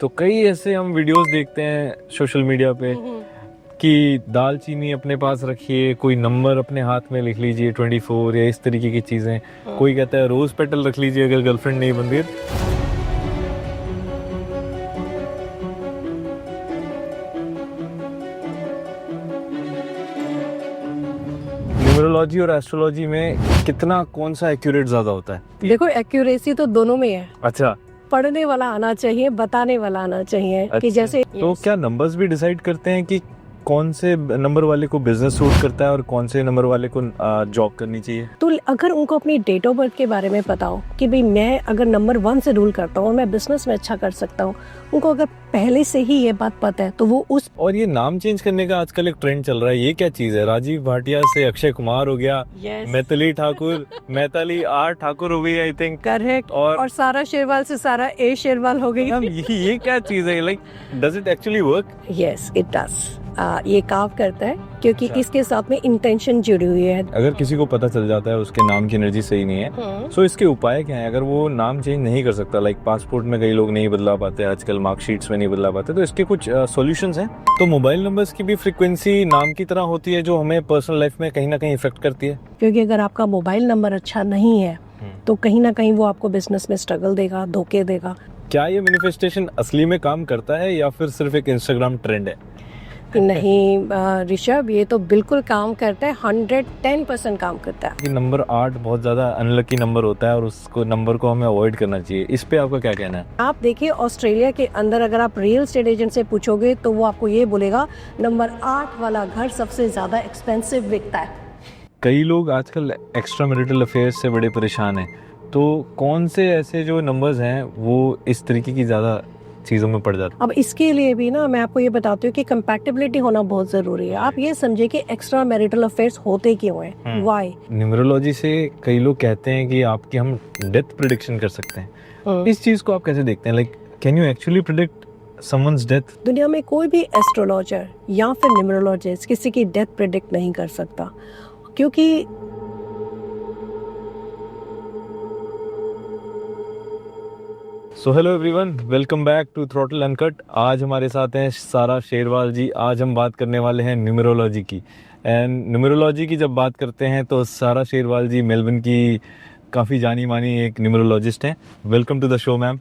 तो कई ऐसे हम वीडियोस देखते हैं सोशल मीडिया पे कि दालचीनी अपने पास रखिए, कोई नंबर अपने हाथ में लिख लीजिए 24 या इस तरीके की चीज़ें। कोई कहता है रोज़ पेटल रख लीजिए अगर गर्लफ्रेंड नहीं बन रही है। न्यूमरोलॉजी और एस्ट्रोलॉजी में कितना कौन सा एक्यूरेट ज़्यादा होता है? देखो, एक्यूरेसी तो दोनों में है। अच्छा, पढ़ने वाला आना चाहिए, बताने वाला आना चाहिए। अच्छा। कि जैसे तो क्या नंबर्स भी डिसाइड करते हैं कि कौन से नंबर वाले को बिजनेस सूट करता है और कौन से नंबर वाले को जॉब करनी चाहिए? तो अगर उनको अपनी डेट ऑफ बर्थ के बारे में पता हो कि भाई मैं अगर नंबर 1 से रूल करता हूँ और मैं बिजनेस में अच्छा कर सकता हूँ, उनको अगर पहले से ही ये बात पता है तो वो उस। और ये नाम चेंज करने का आजकल एक ट्रेंड चल रहा है, ये क्या चीज है? राजीव भाटिया से अक्षय कुमार हो गया, मैथिली ठाकुर, मैथिली आर ठाकुर हो गई, आई थिंक। करेक्ट। और सारा शेरवाल से सारा ए शेरवाल हो गई। ये क्या चीज है? Like does it actually work? Yes, it does. ये काम करता है क्योंकि इसके साथ में इंटेंशन जुड़ी हुई है। अगर किसी को पता चल जाता है उसके नाम की एनर्जी सही नहीं है, सो इसके उपाय क्या है? अगर वो नाम चेंज नहीं कर सकता, लाइक पासपोर्ट में कई लोग नहीं बदला पाते आजकल, मार्कशीट्स में नहीं बदला पाते, तो इसके कुछ सॉल्यूशंस हैं। तो मोबाइल नंबर्स की भी फ्रीक्वेंसी नाम की तरह होती है जो हमें पर्सनल लाइफ में कहीं ना कहीं इफेक्ट करती है। क्योंकि अगर आपका मोबाइल नंबर अच्छा नहीं है तो कहीं ना कहीं वो आपको बिजनेस में स्ट्रगल देगा, धोखे देगा। क्या ये मैनिफेस्टेशन असली में काम करता है या फिर सिर्फ एक इंस्टाग्राम ट्रेंड है? नहीं ऋषभ, ये तो बिल्कुल काम करता है, 110% काम करता है। कि नंबर 8 बहुत ज्यादा अनलकी नंबर होता है और उसको नंबर को हमें अवॉइड करना चाहिए, इस पे आपका क्या कहना है? आप देखिए, ऑस्ट्रेलिया के अंदर अगर आप रियल एस्टेट एजेंट से पूछोगे तो वो आपको ये बोलेगा नंबर 8 वाला घर सबसे ज्यादा एक्सपेंसिव बिकता है। कई लोग आजकल एक्स्ट्रा मैरिटल अफेयर्स से बड़े परेशान हैं, तो कौन से ऐसे जो नंबर्स हैं वो इस तरीके की ज्यादा चीजों में पड़ जाते हैं? अब इसके लिए भी ना मैं आपको ये बताती हूँ कि कंपैटिबिलिटी होना बहुत जरूरी है। आप ये समझे कि एक्स्ट्रा मैरिटल अफेयर्स होते क्यों हैं, व्हाई? न्यूमरोलॉजी से कई लोग कहते हैं कि आपकी हम डेथ प्रेडिक्शन कर सकते हैं। इस चीज को आप कैसे देखते हैं? Like can you actually predict someone's death? दुनिया में कोई भी एस्ट्रोलॉजर या फिर न्यूमरोलॉजिस्ट किसी की डेथ प्रेडिक्ट नहीं कर सकता, क्योंकि so hello everyone, welcome back to throttle uncut. आज हमारे साथ हैं सारा शेरवाल जी। आज हम बात करने वाले हैं न्यूमरोलॉजी की। एंड न्यूमरोलॉजी की जब बात करते हैं तो सारा शेरवाल जी मेलबर्न की काफ़ी जानी मानी एक न्यूमरोलॉजिस्ट हैं। Welcome to the show ma'am.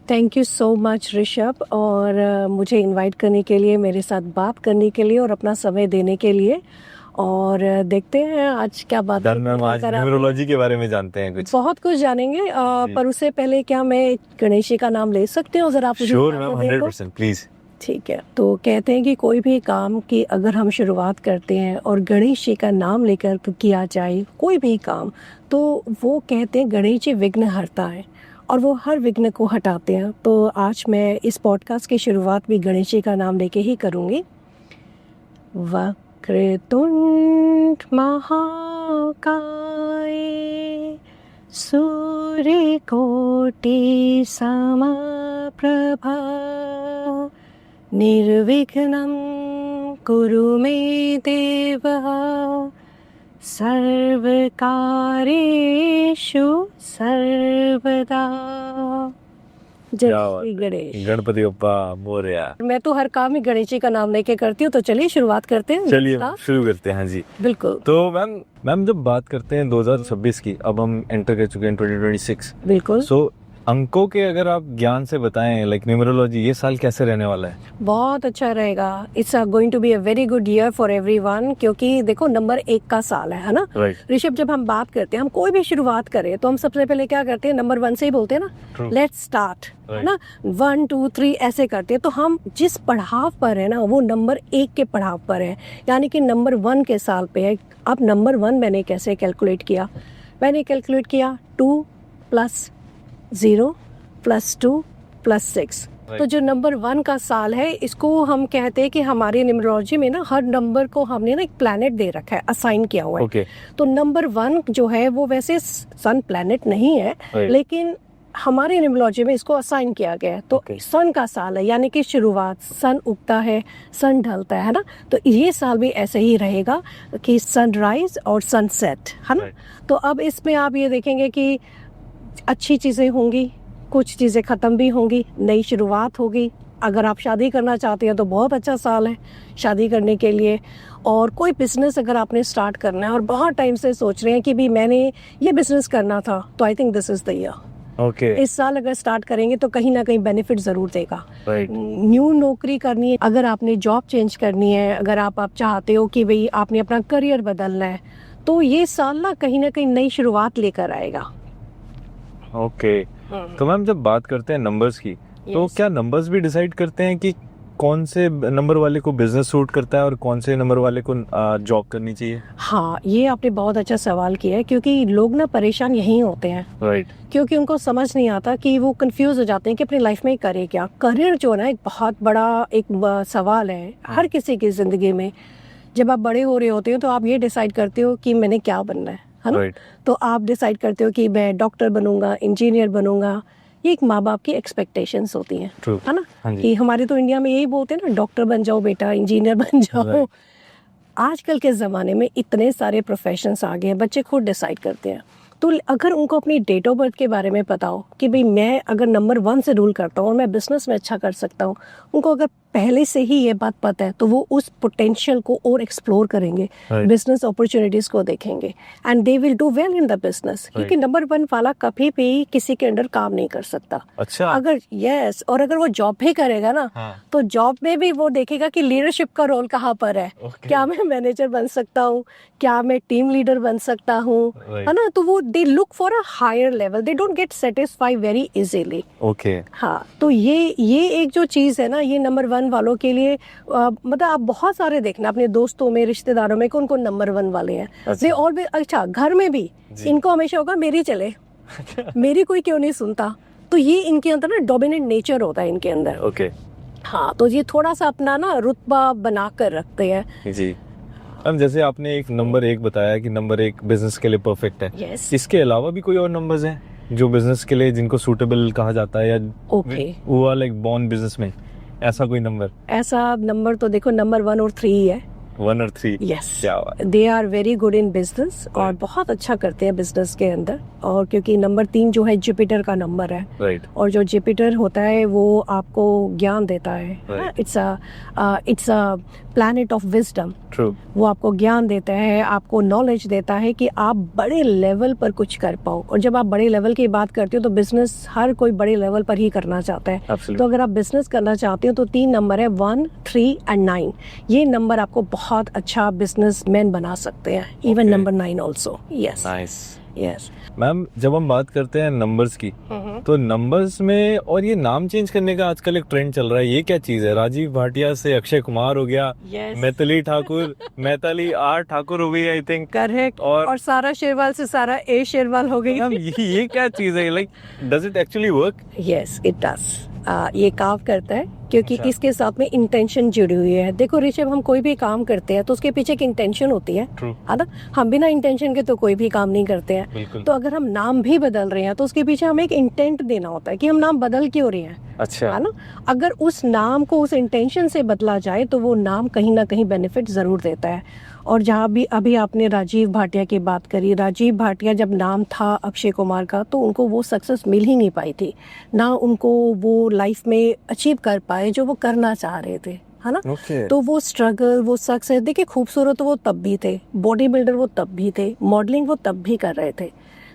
Thank you so much Rishabh, और मुझे इनवाइट करने के लिए, मेरे साथ बात करने के लिए और अपना समय देने के लिए। और देखते हैं आज क्या बात डन मैम, आज न्यूमरोलॉजी के बारे में जानते हैं, कुछ बहुत कुछ जानेंगे। पर उससे पहले क्या मैं गणेश जी का नाम ले सकती हूँ? जरा आप श्योर मैम, 100% प्लीज। ठीक है। तो कहते हैं कि कोई भी काम की अगर हम शुरुआत करते हैं और गणेश जी का नाम लेकर किया जाए कोई भी काम, तो वो कहते हैं गणेश जी विघ्न हरता है और वो हर विघ्न को हटाते हैं। तो आज मैं इस पॉडकास्ट की शुरुआत भी गणेश जी का नाम लेके ही करूँगी। वक्रतुंड महाकाय सूर्यकोटि समप्रभा निर्विघ्नं कुरु मे देव सर्वकार्येषु सर्वदा। जय श्री गणेश। गणपति बप्पा मोरया। मैं तो हर काम में गणेश जी का नाम लेके करती हूँ, तो चलिए शुरुआत करते हैं। चलिए शुरू करते हैं। हाँ जी बिल्कुल। तो मैम जब बात करते हैं 2026 की, अब हम एंटर कर चुके हैं 2026। बिल्कुल। सो अंकों के अगर आप ज्ञान से बताएं, लाइक न्यूमरोलॉजी, ये साल कैसे रहने वाला है? बहुत अच्छा रहेगा। It's going to be a very good year for everyone, क्योंकि देखो नंबर 1 का साल है ना ऋषभ। जब हम बात करते हैं, हम कोई भी शुरुआत करें तो हम सबसे पहले क्या करते हैं? नंबर 1 से ही बोलते हैं ना, लेट्स स्टार्ट, है ना। 1 2 3 ऐसे करते हैं। तो हम जिस पड़ाव पर है ना, वो नंबर 1 के पड़ाव पर है, यानी कि नंबर 1 के साल पे है। अब नंबर 1 मैंने कैसे कैलकुलेट किया? मैंने कैलकुलेट किया 2 + 0 + 2 + 6। तो जो नंबर 1 का साल है, इसको हम कहते हैं कि हमारे न्यूमरोलॉजी में ना हर नंबर को हमने ना एक प्लैनेट दे रखा है, असाइन किया हुआ है। तो नंबर 1 जो है वो वैसे सन प्लैनेट नहीं है, लेकिन हमारे न्यूमरोलॉजी में इसको असाइन किया गया है। तो सन का साल है, यानी कि शुरुआत, सन उगता है, सन ढलता है ना। तो ये साल भी ऐसे ही रहेगा कि सनराइज और सनसेट, है ना। तो अब इसमें आप ये देखेंगे कि अच्छी चीजें होंगी, कुछ चीज़ें ख़त्म भी होंगी, नई शुरुआत होगी, अगर आप शादी करना चाहते हैं तो बहुत अच्छा साल है शादी करने के लिए। और कोई बिजनेस अगर आपने स्टार्ट करना है और बहुत टाइम से सोच रहे हैं कि भी मैंने ये बिजनेस करना था, तो I think this is the year. Okay. इस साल अगर स्टार्ट करेंगे तो कहीं ना कहीं बेनिफिट ज़रूर देगा। राइट। न्यू नौकरी करनी है, अगर आपने जॉब चेंज करनी है, अगर आप चाहते हो कि भाई आपने अपना करियर बदलना है, तो ये साल ना कहीं नई शुरुआत लेकर आएगा। ओके। तो मैम जब बात करते हैं नंबर्स की, तो Yes. क्या नंबर्स भी डिसाइड करते हैं कि कौन से नंबर वाले को बिजनेस सूट करता है और कौन से नंबर वाले को जॉब करनी चाहिए? हाँ, ये आपने बहुत अच्छा सवाल किया है, क्योंकि लोग ना परेशान यही होते हैं। राइट। क्योंकि उनको समझ नहीं आता कि वो कंफ्यूज हो जाते हैं कि अपनी लाइफ में करे क्या। करियर जो है ना एक बहुत बड़ा एक सवाल है हर किसी की जिंदगी में। जब आप बड़े हो रहे होते हो तो आप ये डिसाइड करते हो कि मैंने क्या बनना है ना। Right. तो आप डिसाइड करते हो कि मैं डॉक्टर बनूंगा, इंजीनियर बनूंगा। ये एक माँ बाप की एक्सपेक्टेशंस होती हैं, True. है ना। हाँ जी। कि हमारे तो इंडिया में यही बोलते हैं ना, डॉक्टर बन जाओ बेटा, इंजीनियर बन जाओ। Right. आजकल के ज़माने में इतने सारे प्रोफेशंस आ गए हैं, बच्चे खुद डिसाइड करते हैं। तो अगर उनको अपनी डेट ऑफ बर्थ के बारे में पता हो कि भाई मैं अगर नंबर 1 से रूल करता हूँ और मैं बिजनेस में अच्छा कर सकता हूँ, उनको अगर पहले से ही ये बात पता है तो वो उस पोटेंशियल को और एक्सप्लोर करेंगे, Right. बिजनेस अपॉर्चुनिटीज़ को देखेंगे and they will do well in the business. क्योंकि नंबर 1 वाला कभी भी किसी के अंडर काम नहीं कर सकता। अच्छा। अगर यस, और अगर वो जॉब भी करेगा ना, हाँ। तो जॉब में भी वो देखेगा कि लीडरशिप का रोल कहाँ पर है। Okay. क्या मैं मैनेजर बन सकता हूँ, क्या मैं टीम लीडर बन सकता हूँ, Right. है ना। तो वो they look for a higher level, they don't get satisfy very easily. Okay. हाँ, तो ये एक जो चीज़ है ना, ये नंबर 1 वालों के लिए मतलब आप बहुत सारे देखना अपने दोस्तों में, रिश्तेदारों में, कौन कौन नंबर 1 वाले हैं। दे ऑलवेज, अच्छा घर में भी इनको हमेशा होगा मेरी चले, मेरी कोई क्यों नहीं सुनता। तो ये इनके अंदर ना डोमिनेंट नेचर होता है इनके अंदर। ओके। हाँ, तो ये थोड़ा सा अपना ना रुतबा बना कर रखते हैं। जी मैम, जैसे आपने एक नंबर 1 बताया कि नंबर 1 बिजनेस के लिए परफेक्ट है। यस। इसके अलावा भी कोई और नंबर्स हैं जो बिजनेस के लिए जिनको सूटेबल कहा जाता है, या ओके, वो वाला एक बॉर्न बिजनेस में ऐसा कोई नंबर? ऐसा नंबर तो देखो नंबर 1 और 3 ही है। 1 और 3? यस, क्या बात। They are very good in business और बहुत अच्छा करते हैं बिजनेस के अंदर। और क्योंकि नंबर 3 जो है जुपिटर का नंबर है, राइट। और जो जुपिटर होता है वो आपको ज्ञान देता है। Right. It's a planet of wisdom. True. वो आपको ज्ञान देता है, आपको नॉलेज देता है कि आप बड़े लेवल पर कुछ कर पाओ। और जब आप बड़े लेवल की बात करते हो तो बिजनेस हर कोई बड़े लेवल पर ही करना चाहता है। Absolutely. तो अगर आप बिजनेस करना चाहते हो तो 3 नंबर है, 1, 3 एंड 9। ये नंबर आपको बहुत अच्छा बिजनेसमैन बना सकते हैं। Even Okay. Number 9 also. Yes nice. Yes. Ma'am जब हम बात करते हैं नंबर्स की, तो नंबर्स में और ये नाम चेंज करने का आजकल एक ट्रेंड चल रहा है, ये क्या चीज है? राजीव भाटिया से अक्षय कुमार हो गया, Yes. मैथिली ठाकुर, मैथिली आर ठाकुर हो गई आई थिंक। करेक्ट। और- और सारा शेरवाल से सारा ए शेरवाल हो गई। मैम ये क्या चीज है? Like does it actually work? Yes it does. ये काम करता है क्योंकि अच्छा। इसके साथ में इंटेंशन जुड़ी हुई है। देखो ऋषभ, हम कोई भी काम करते हैं तो उसके पीछे एक इंटेंशन होती है, ट्रू। है ना। हम बिना इंटेंशन के तो कोई भी काम नहीं करते हैं। बिल्कुल। तो अगर हम नाम भी बदल रहे हैं तो उसके पीछे हमें एक इंटेंट देना होता है कि हम नाम बदल क्यों रहे हैं, अच्छा। है ना। अगर उस नाम को उस इंटेंशन से बदला जाए तो वो नाम कहीं ना कहीं बेनिफिट जरूर देता है। और जहाँ भी अभी आपने राजीव भाटिया की बात करी, राजीव भाटिया जब नाम था अक्षय कुमार का तो उनको वो सक्सेस मिल ही नहीं पाई थी, ना उनको वो लाइफ में अचीव कर पाए जो वो करना चाह रहे थे, है ना। ओके। तो वो स्ट्रगल, वो सक्सेस, देखिए खूबसूरत तो वो तब भी थे, बॉडी बिल्डर वो तब भी थे, मॉडलिंग वो तब भी कर रहे थे,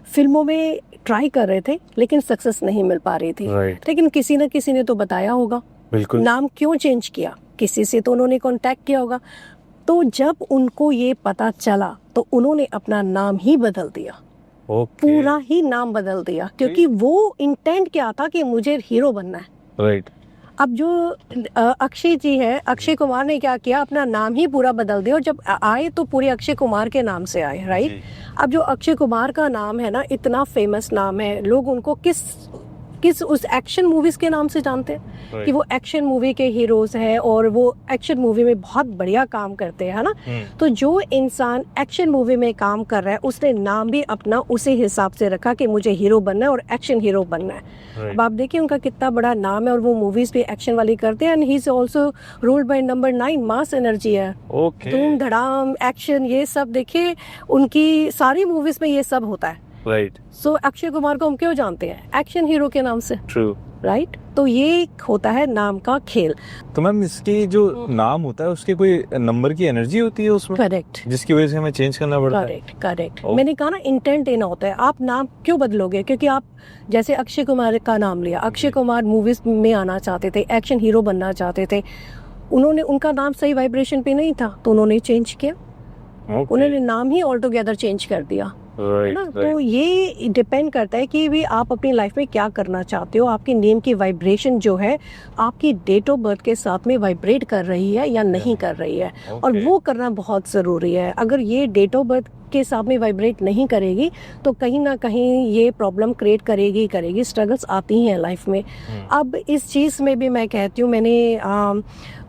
फिल्मों में ट्राई कर रहे थे, लेकिन सक्सेस नहीं मिल पा रही थी। Right. लेकिन किसी न किसी ने तो बताया होगा। बिल्कुल। नाम क्यों चेंज किया, किसी से तो उन्होंने कांटेक्ट किया होगा। तो जब उनको ये पता चला तो उन्होंने अपना नाम ही बदल दिया, ओके। पूरा ही नाम बदल दिया, क्योंकि वो इंटेंट क्या था कि मुझे हीरो बनना है। राइट। अब जो अक्षय जी है, अक्षय कुमार ने क्या किया, अपना नाम ही पूरा बदल दिया। और जब आए तो पूरे अक्षय कुमार के नाम से आए, राइट। अब जो अक्षय कुमार का नाम है ना, इतना फेमस नाम है, लोग उनको किस उस एक्शन मूवीज के नाम से जानते हैं, Right. कि वो एक्शन मूवी के हीरोज हैं और वो एक्शन मूवी में बहुत बढ़िया काम करते हैं, है ना। तो जो इंसान एक्शन मूवी में काम कर रहा है उसने नाम भी अपना उसी हिसाब से रखा कि मुझे हीरो बनना है और एक्शन हीरो बनना है। Right. अब आप देखिए उनका कितना बड़ा नाम है और वो मूवीज भी एक्शन वाली करते हैं। And he is also ruled by number 9, mass energy है, ओके। धूम धड़ाम एक्शन, ये सब देखिए उनकी सारी मूवीज में ये सब होता है। राइट। सो अक्षय कुमार को हम क्यों जानते हैं? एक्शन हीरो के नाम से। ट्रू। राइट। तो ये एक होता है नाम का खेल। तो मैम इसकी जो नाम होता है उसके कोई नंबर की एनर्जी होती है उसमें, करेक्ट जिसकी वजह से हमें चेंज करना पड़ता है? करेक्ट। Oh. मैंने कहा ना, इंटेंट देना होता है। आप नाम क्यों बदलोगे? क्योंकि आप जैसे अक्षय कुमार का नाम लिया, अक्षय कुमार मूवीज में आना चाहते थे, एक्शन हीरो बनना चाहते थे, उन्होंने, उनका नाम सही वाइब्रेशन पे नहीं था तो उन्होंने चेंज किया। Okay. उन्होंने नाम ही ऑल टुगेदर चेंज कर दिया, है ना। तो ये डिपेंड करता है कि भी आप अपनी लाइफ में क्या करना चाहते हो। आपकी नेम की वाइब्रेशन जो है आपकी डेट ऑफ बर्थ के साथ में वाइब्रेट कर रही है या नहीं कर रही है, और वो करना बहुत ज़रूरी है। अगर ये डेट ऑफ बर्थ के साथ में वाइब्रेट नहीं करेगी तो कहीं ना कहीं ये प्रॉब्लम क्रिएट करेगी। स्ट्रगल्स आती हैं लाइफ में। अब इस चीज़ में भी मैं कहती हूँ, मैंने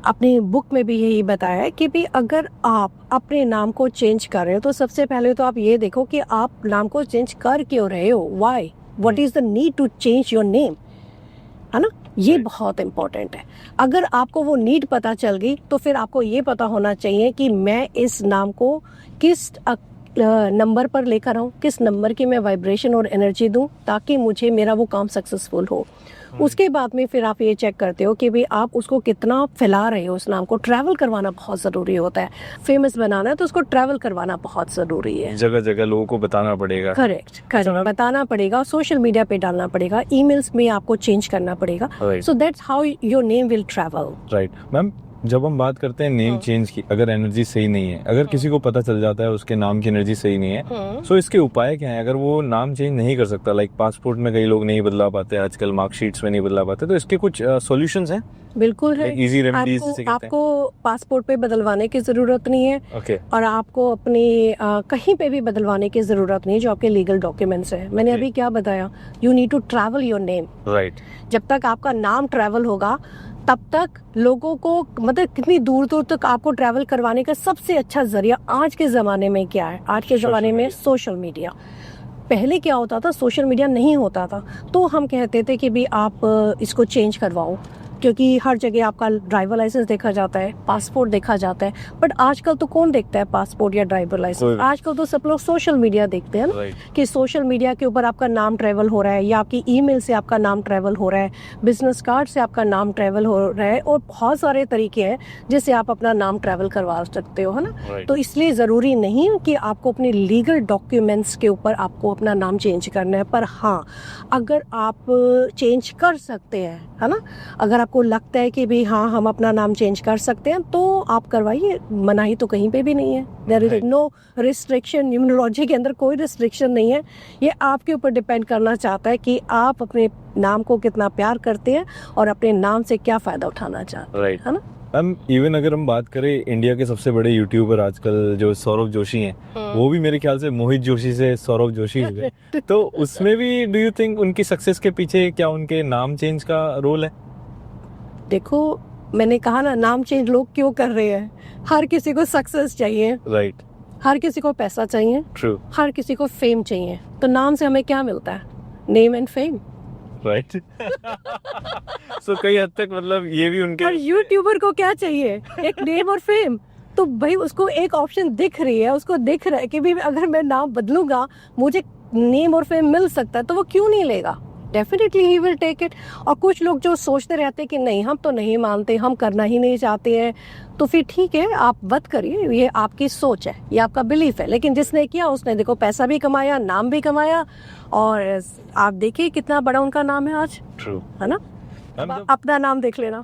अपनी बुक में भी यही बताया है कि भी अगर आप अपने नाम को चेंज कर रहे हो तो सबसे पहले तो आप ये देखो कि आप नाम को चेंज कर क्यों रहे हो, why, what is the need to change your name, है ना। ये बहुत इम्पोर्टेंट है। अगर आपको वो नीड पता चल गई तो फिर आपको ये पता होना चाहिए कि मैं इस नाम को किस नंबर पर लेकर आऊँ, किस नंबर की मैं वाइब्रेशन और एनर्जी दूँ ताकि मुझे मेरा वो काम सक्सेसफुल हो। उसके बाद में फिर आप ये चेक करते हो कि भाई आप उसको कितना फैला रहे हो। उस नाम को ट्रैवल करवाना बहुत ज़रूरी होता है। फेमस बनाना है तो उसको ट्रैवल करवाना बहुत ज़रूरी है। जगह जगह लोगों को बताना पड़ेगा। करेक्ट बताना पड़ेगा, सोशल मीडिया पे डालना पड़ेगा, ईमेल्स में आपको चेंज करना पड़ेगा। So that's how your name will travel. Right ma'am, जब हम बात करते हैं नेम चेंज की, अगर एनर्जी सही नहीं है, अगर किसी को पता चल जाता है उसके नाम की एनर्जी सही नहीं है, सो इसके उपाय क्या है? अगर वो नाम चेंज नहीं कर सकता, लाइक पासपोर्ट में कई लोग नहीं बदला पाते आजकल, मार्कशीट्स में नहीं बदला पाते, तो इसके कुछ सॉल्यूशंस हैं? बिल्कुल है। इजी रेमेडीज जिसे कहते हैं। आपको पासपोर्ट पे बदलवाने की जरूरत नहीं है। ओके। और आपको अपने कहीं पे भी बदलवाने की जरूरत नहीं है जो आपके लीगल डॉक्यूमेंट्स है। मैंने अभी क्या बताया, you need to travel your name. Right. जब तक आपका नाम ट्रैवल होगा तब तक लोगों को, मतलब कितनी दूर दूर तक आपको ट्रैवल करवाने का सबसे अच्छा जरिया आज के ज़माने में क्या है? आज के ज़माने में सोशल मीडिया। पहले क्या होता था, सोशल मीडिया नहीं होता था तो हम कहते थे कि भी आप इसको चेंज करवाओ, क्योंकि हर जगह आपका ड्राइवर लाइसेंस देखा जाता है, पासपोर्ट देखा जाता है। बट आजकल तो कौन देखता है पासपोर्ट या ड्राइवर लाइसेंस? आजकल तो सब लोग सोशल मीडिया देखते हैं ना, कि सोशल मीडिया के ऊपर आपका नाम ट्रैवल हो रहा है, या आपकी ईमेल से आपका नाम ट्रैवल हो रहा है, बिजनेस कार्ड से आपका नाम ट्रैवल हो रहा है, और बहुत सारे तरीके हैं जिससे आप अपना नाम ट्रैवल करवा सकते हो, है ना। तो इसलिए ज़रूरी नहीं कि आपको अपने लीगल डॉक्यूमेंट्स के ऊपर आपको अपना नाम चेंज करना है। पर हाँ, अगर आप चेंज कर सकते हैं, है ना, अगर आपको लगता है कि भी हाँ हम अपना नाम चेंज कर सकते हैं तो आप करवाइए। मनाही तो कहीं पे भी नहीं है। There is no restriction. Numerology के अंदर कोई रिस्ट्रिक्शन नहीं है। ये आपके ऊपर डिपेंड करना चाहता है कि आप अपने नाम को कितना प्यार करते हैं और अपने नाम से क्या फायदा उठाना चाहते हैं, है ना। मैम इवन अगर हम बात करें इंडिया के सबसे बड़े यूट्यूबर आजकल जो सौरभ जोशी हैं, वो भी मेरे ख्याल से मोहित जोशी से सौरभ जोशी हो गए। तो उसमें भी डू यू थिंक उनकी सक्सेस के पीछे क्या उनके नाम चेंज का रोल है? देखो, मैंने कहा ना, नाम चेंज लोग क्यों कर रहे हैं? हर किसी को सक्सेस चाहिए, राइट। हर किसी को पैसा चाहिए, ट्रू। हर किसी को फेम चाहिए। तो नाम से हमें क्या मिलता है? Name and fame, right. So कई हद तक मतलब ये भी उनके, और यूट्यूबर को क्या चाहिए? एक नेम और फेम। तो भाई उसको एक ऑप्शन दिख रही है, उसको दिख रहा है कि भी अगर मैं नाम बदलूंगा मुझे नेम और फेम मिल सकता है, तो वो क्यों नहीं लेगा? Definitely he will take it. और कुछ लोग जो सोचते रहते हैं कि नहीं हम तो नहीं मानते, हम करना ही नहीं चाहते हैं, तो फिर ठीक है, आप मत करिए, ये आपकी सोच है, ये आपका बिलीफ है। लेकिन जिसने किया उसने देखो पैसा भी कमाया, नाम भी कमाया, और आप देखिए कितना बड़ा उनका नाम है आज। ट्रू, है ना। अपना नाम देख लेना।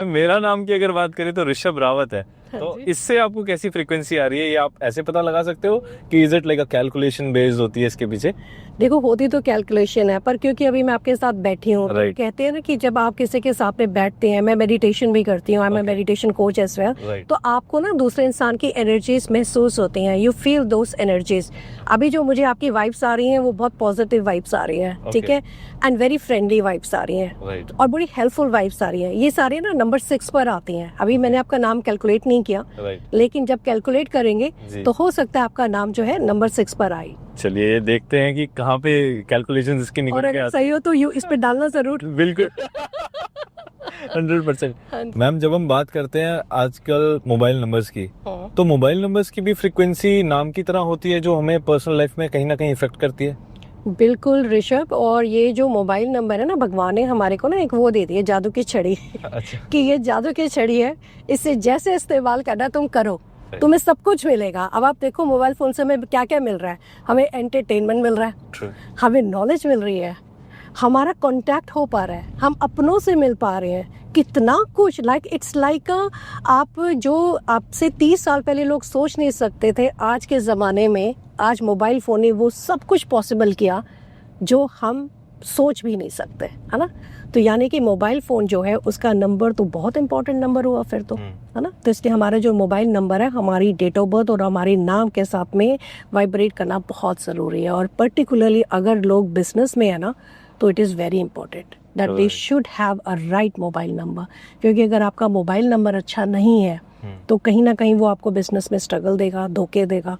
मेरा नाम की अगर बात करें तो ऋषभ रावत है। तो इससे आपको कैसी फ्रीक्वेंसी आ रही है, ये आप ऐसे पता लगा सकते हो कि is it like a calculation based होती है इसके पीछे? देखो, होती तो कैलकुलेशन है, पर क्योंकि अभी मैं आपके साथ बैठी हूँ, तो कहते हैं ना कि जब आप किसी के साथ में बैठते हैं, मैं मेडिटेशन भी करती हूँ, मैं मेडिटेशन कोच एज वेल, तो आपको ना दूसरे इंसान की एनर्जीज महसूस होती हैं, यू फील दोस एनर्जीज। अभी जो मुझे आपकी वाइब्स आ रही हैं वो बहुत पॉजिटिव वाइब्स आ रही हैं, ठीक है, एंड वेरी फ्रेंडली वाइब्स आ रही हैं, और बड़ी हेल्पफुल वाइब्स आ रही हैं। ये सारी ना नंबर 6 पर आती हैं। अभी मैंने आपका नाम कैलकुलेट नहीं किया, लेकिन जब कैलकुलेट करेंगे तो हो सकता है आपका नाम जो है नंबर 6 पर आए। चलिए देखते हैं कि कहाँ पे कैलकुलेशंस इसकी निकल के आती है। सही हो तो इस पे डालना जरूर। बिल्कुल। 100%। मैम जब हम बात करते हैं आजकल मोबाइल नंबर्स की, तो मोबाइल नंबर्स की भी फ्रीक्वेंसी नाम की तरह होती है जो हमें पर्सनल लाइफ में कहीं ना कहीं इफेक्ट करती है? बिल्कुल ऋषभ, और ये जो मोबाइल नंबर है ना, भगवान ने हमारे को ना एक वो दे दी है, जादू की छड़ी। अच्छा। कि ये जादू की छड़ी है, इससे जैसे इस्तेमाल करना तुम करो, तुम्हें सब कुछ मिलेगा। अब आप देखो मोबाइल फोन से हमें क्या क्या मिल रहा है, हमें एंटरटेनमेंट मिल रहा है, True. हमें नॉलेज मिल रही है, हमारा कांटेक्ट हो पा रहा है, हम अपनों से मिल पा रहे हैं, कितना कुछ। इट्स लाइक आप जो आपसे 30 साल पहले लोग सोच नहीं सकते थे, आज के ज़माने में आज मोबाइल फ़ोन ने वो सब कुछ पॉसिबल किया जो हम सोच भी नहीं सकते, है ना। तो यानी कि मोबाइल फ़ोन जो है उसका नंबर तो बहुत इंपॉर्टेंट नंबर हुआ फिर तो, है ना। तो इसलिए हमारा जो मोबाइल नंबर है हमारी डेट ऑफ बर्थ और हमारे नाम के साथ में वाइब्रेट करना बहुत ज़रूरी है। और पर्टिकुलरली अगर लोग बिजनेस में है ना, तो it is very important that they should have a right mobile number. क्योंकि अगर आपका मोबाइल नंबर अच्छा नहीं है तो कहीं ना कहीं वो आपको बिजनेस में स्ट्रगल देगा, धोखे देगा।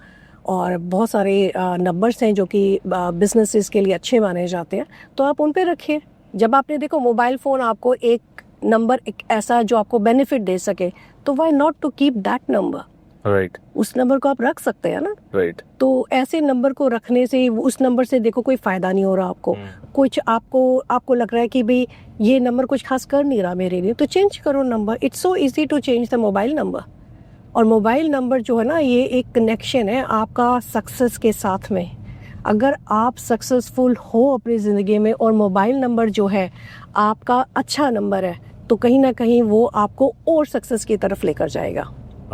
और बहुत सारे नंबर्स हैं जो कि बिजनेसेस के लिए अच्छे माने जाते हैं, तो आप उन पे रखिए। जब आपने देखो मोबाइल फ़ोन आपको एक नंबर एक ऐसा जो आपको बेनिफिट दे सके, तो why not to keep that number. Right. उस नंबर को आप रख सकते हैं ना। राइट। तो ऐसे नंबर को रखने से उस नंबर से देखो कोई फ़ायदा नहीं हो रहा आपको, कुछ आपको लग रहा है कि भाई ये नंबर कुछ खास कर नहीं रहा मेरे लिए, तो चेंज करो number. It's so easy to change the mobile number. और मोबाइल नंबर जो है ना, ये एक कनेक्शन है आपका सक्सेस के साथ में। अगर आप सक्सेसफुल हो अपनी ज़िंदगी में और मोबाइल नंबर जो है आपका अच्छा नंबर है, तो कहीं ना कहीं वो आपको और सक्सेस की तरफ लेकर जाएगा।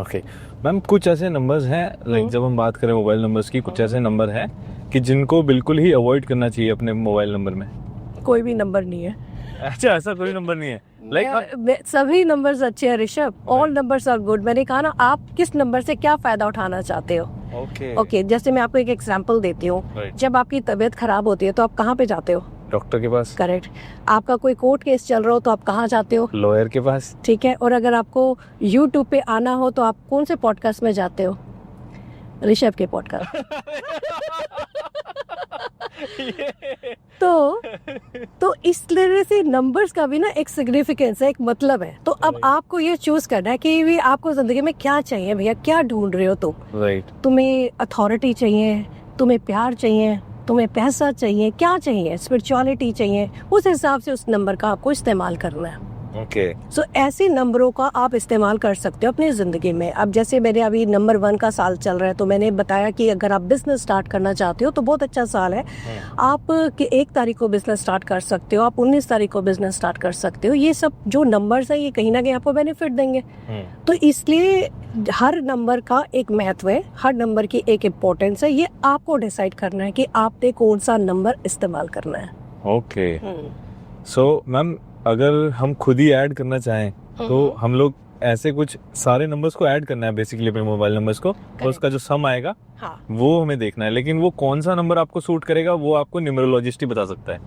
ओके मैम, कुछ ऐसे नंबर्स हैं जब हम बात करें मोबाइल नंबर्स की, कुछ ऐसे नंबर हैं कि जिनको बिल्कुल ही अवॉइड करना चाहिए अपने मोबाइल नंबर में? कोई भी नंबर नहीं है। अच्छा, ऐसा कोई नंबर नहीं है? सभी नंबर्स अच्छे हैं Rishabh, all numbers are good. मैंने कहा ना, आप किस नंबर से क्या फायदा उठाना चाहते हो। ओके, जैसे मैं आपको एक एग्जांपल देती हूँ। जब आपकी तबीयत खराब होती है तो आप कहाँ पे जाते हो? डॉक्टर के पास। करेक्ट। आपका कोई कोर्ट केस चल रहा हो तो आप कहाँ जाते हो? लॉयर के पास। ठीक है। और अगर आपको यूट्यूब पे आना हो तो आप कौन से पॉडकास्ट में जाते हो? ऋषभ के पॉडकास्ट। तो इस तरह से नंबर्स का भी ना एक सिग्निफिकेंस है, एक मतलब है। तो अब आपको ये चूज करना है कि भी आपको जिंदगी में क्या चाहिए भैया, क्या ढूंढ रहे हो तुम। तुम्हें अथॉरिटी चाहिए, तुम्हें प्यार चाहिए, तुम्हें पैसा चाहिए, क्या चाहिए, स्पिरिचुअलिटी चाहिए, उस हिसाब से उस नंबर का आपको इस्तेमाल करना है। सो ऐसे नंबरों का आप इस्तेमाल कर सकते हो अपनी ज़िंदगी में। अब जैसे मेरे अभी नंबर 1 का साल चल रहा है, तो मैंने बताया कि अगर आप बिजनेस स्टार्ट करना चाहते हो तो बहुत अच्छा साल है। आप 1 तारीख को बिजनेस स्टार्ट कर सकते हो, आप 19 तारीख को बिजनेस स्टार्ट कर सकते हो। ये सब जो नंबर्स हैं ये कहीं ना कहीं आपको बेनिफिट देंगे। तो इसलिए हर नंबर का एक महत्व है, हर नंबर की एक इम्पोर्टेंस है। ये आपको डिसाइड करना है कि आपने कौन सा नंबर इस्तेमाल करना है। ओके, सो मैम अगर हम खुद ही ऐड करना चाहें तो हम लोग ऐसे कुछ सारे नंबर्स को ऐड करना है बेसिकली अपने मोबाइल नंबर्स को, और उसका जो सम आएगा वो हमें देखना है। लेकिन वो कौन सा नंबर आपको सूट करेगा वो आपको न्यूमरोलॉजिस्ट ही बता सकता है।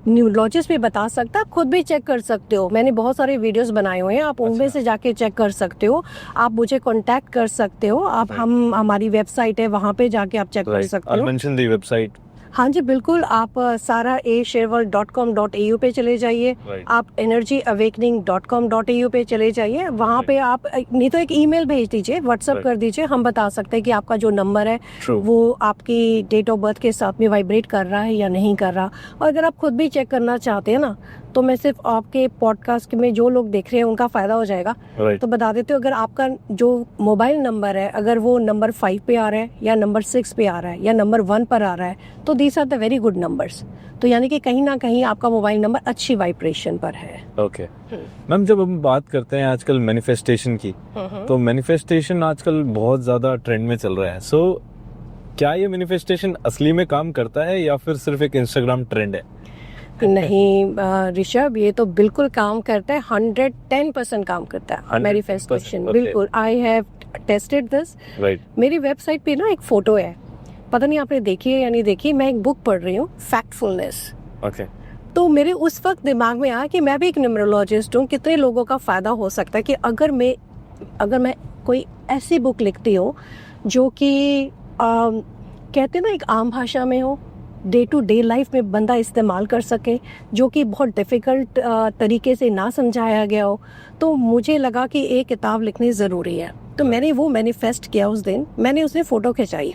न्यूमरोलॉजिस्ट भी बता सकता है, खुद भी चेक कर सकते हो। मैंने बहुत सारे वीडियोस बनाए हुए हैं, आप उनमें से जाके चेक कर सकते हो। आप मुझे कांटेक्ट कर सकते हो, आप हमारी वेबसाइट है वहाँ पे जाके आप चेक कर सकते हो। I'll mention the website। हाँ जी बिल्कुल, आप sarasherwal.com.au पे चले जाइए, आप energyawakening.com.au पे चले जाइए। वहाँ पे आप नहीं तो एक ईमेल भेज दीजिए, व्हाट्सएप कर दीजिए, हम बता सकते हैं कि आपका जो नंबर है वो आपकी डेट ऑफ बर्थ के साथ में वाइब्रेट कर रहा है या नहीं कर रहा। और अगर आप खुद भी चेक करना चाहते हैं ना, तो मैं सिर्फ आपके पॉडकास्ट में जो लोग देख रहे हैं उनका फायदा हो जाएगा। तो बता देते हो, अगर आपका जो मोबाइल नंबर है अगर वो नंबर 5 पे आ रहा है या नंबर 6 पे आ रहा है या नंबर 1 पर आ रहा है, तो these are the very good numbers. तो यानी कि कहीं ना कहीं आपका मोबाइल नंबर अच्छी वाइब्रेशन पर है। ओके मैम, जब हम बात करते हैं आजकल मैनिफेस्टेशन की, तो मैनिफेस्टेशन आजकल बहुत ज्यादा ट्रेंड में चल रहा है। सो क्या ये मैनिफेस्टेशन असली में काम करता है या फिर सिर्फ एक इंस्टाग्राम ट्रेंड है? नहीं ऋषभ, ये तो बिल्कुल काम करता है, 110% काम करता है मैनिफेस्टेशन। बिल्कुल, आई हैव टेस्टेड दिस। मेरी वेबसाइट पे ना एक फोटो है, पता नहीं आपने देखी है या नहीं देखी। मैं एक बुक पढ़ रही हूँ, फैक्टफुलनेस। तो मेरे उस वक्त दिमाग में आया कि मैं भी एक न्यूमरोलॉजिस्ट हूँ, कितने लोगों का फायदा हो सकता है कि अगर मैं कोई ऐसी बुक लिखती हूँ जो कि कहते ना एक आम भाषा में हो, डे टू डे लाइफ में बंदा इस्तेमाल कर सके, जो कि बहुत डिफ़िकल्ट तरीके से ना समझाया गया हो। तो मुझे लगा कि एक किताब लिखनी ज़रूरी है। तो मैंने वो मैनिफेस्ट किया उस दिन। मैंने उसमें फ़ोटो खिंचाई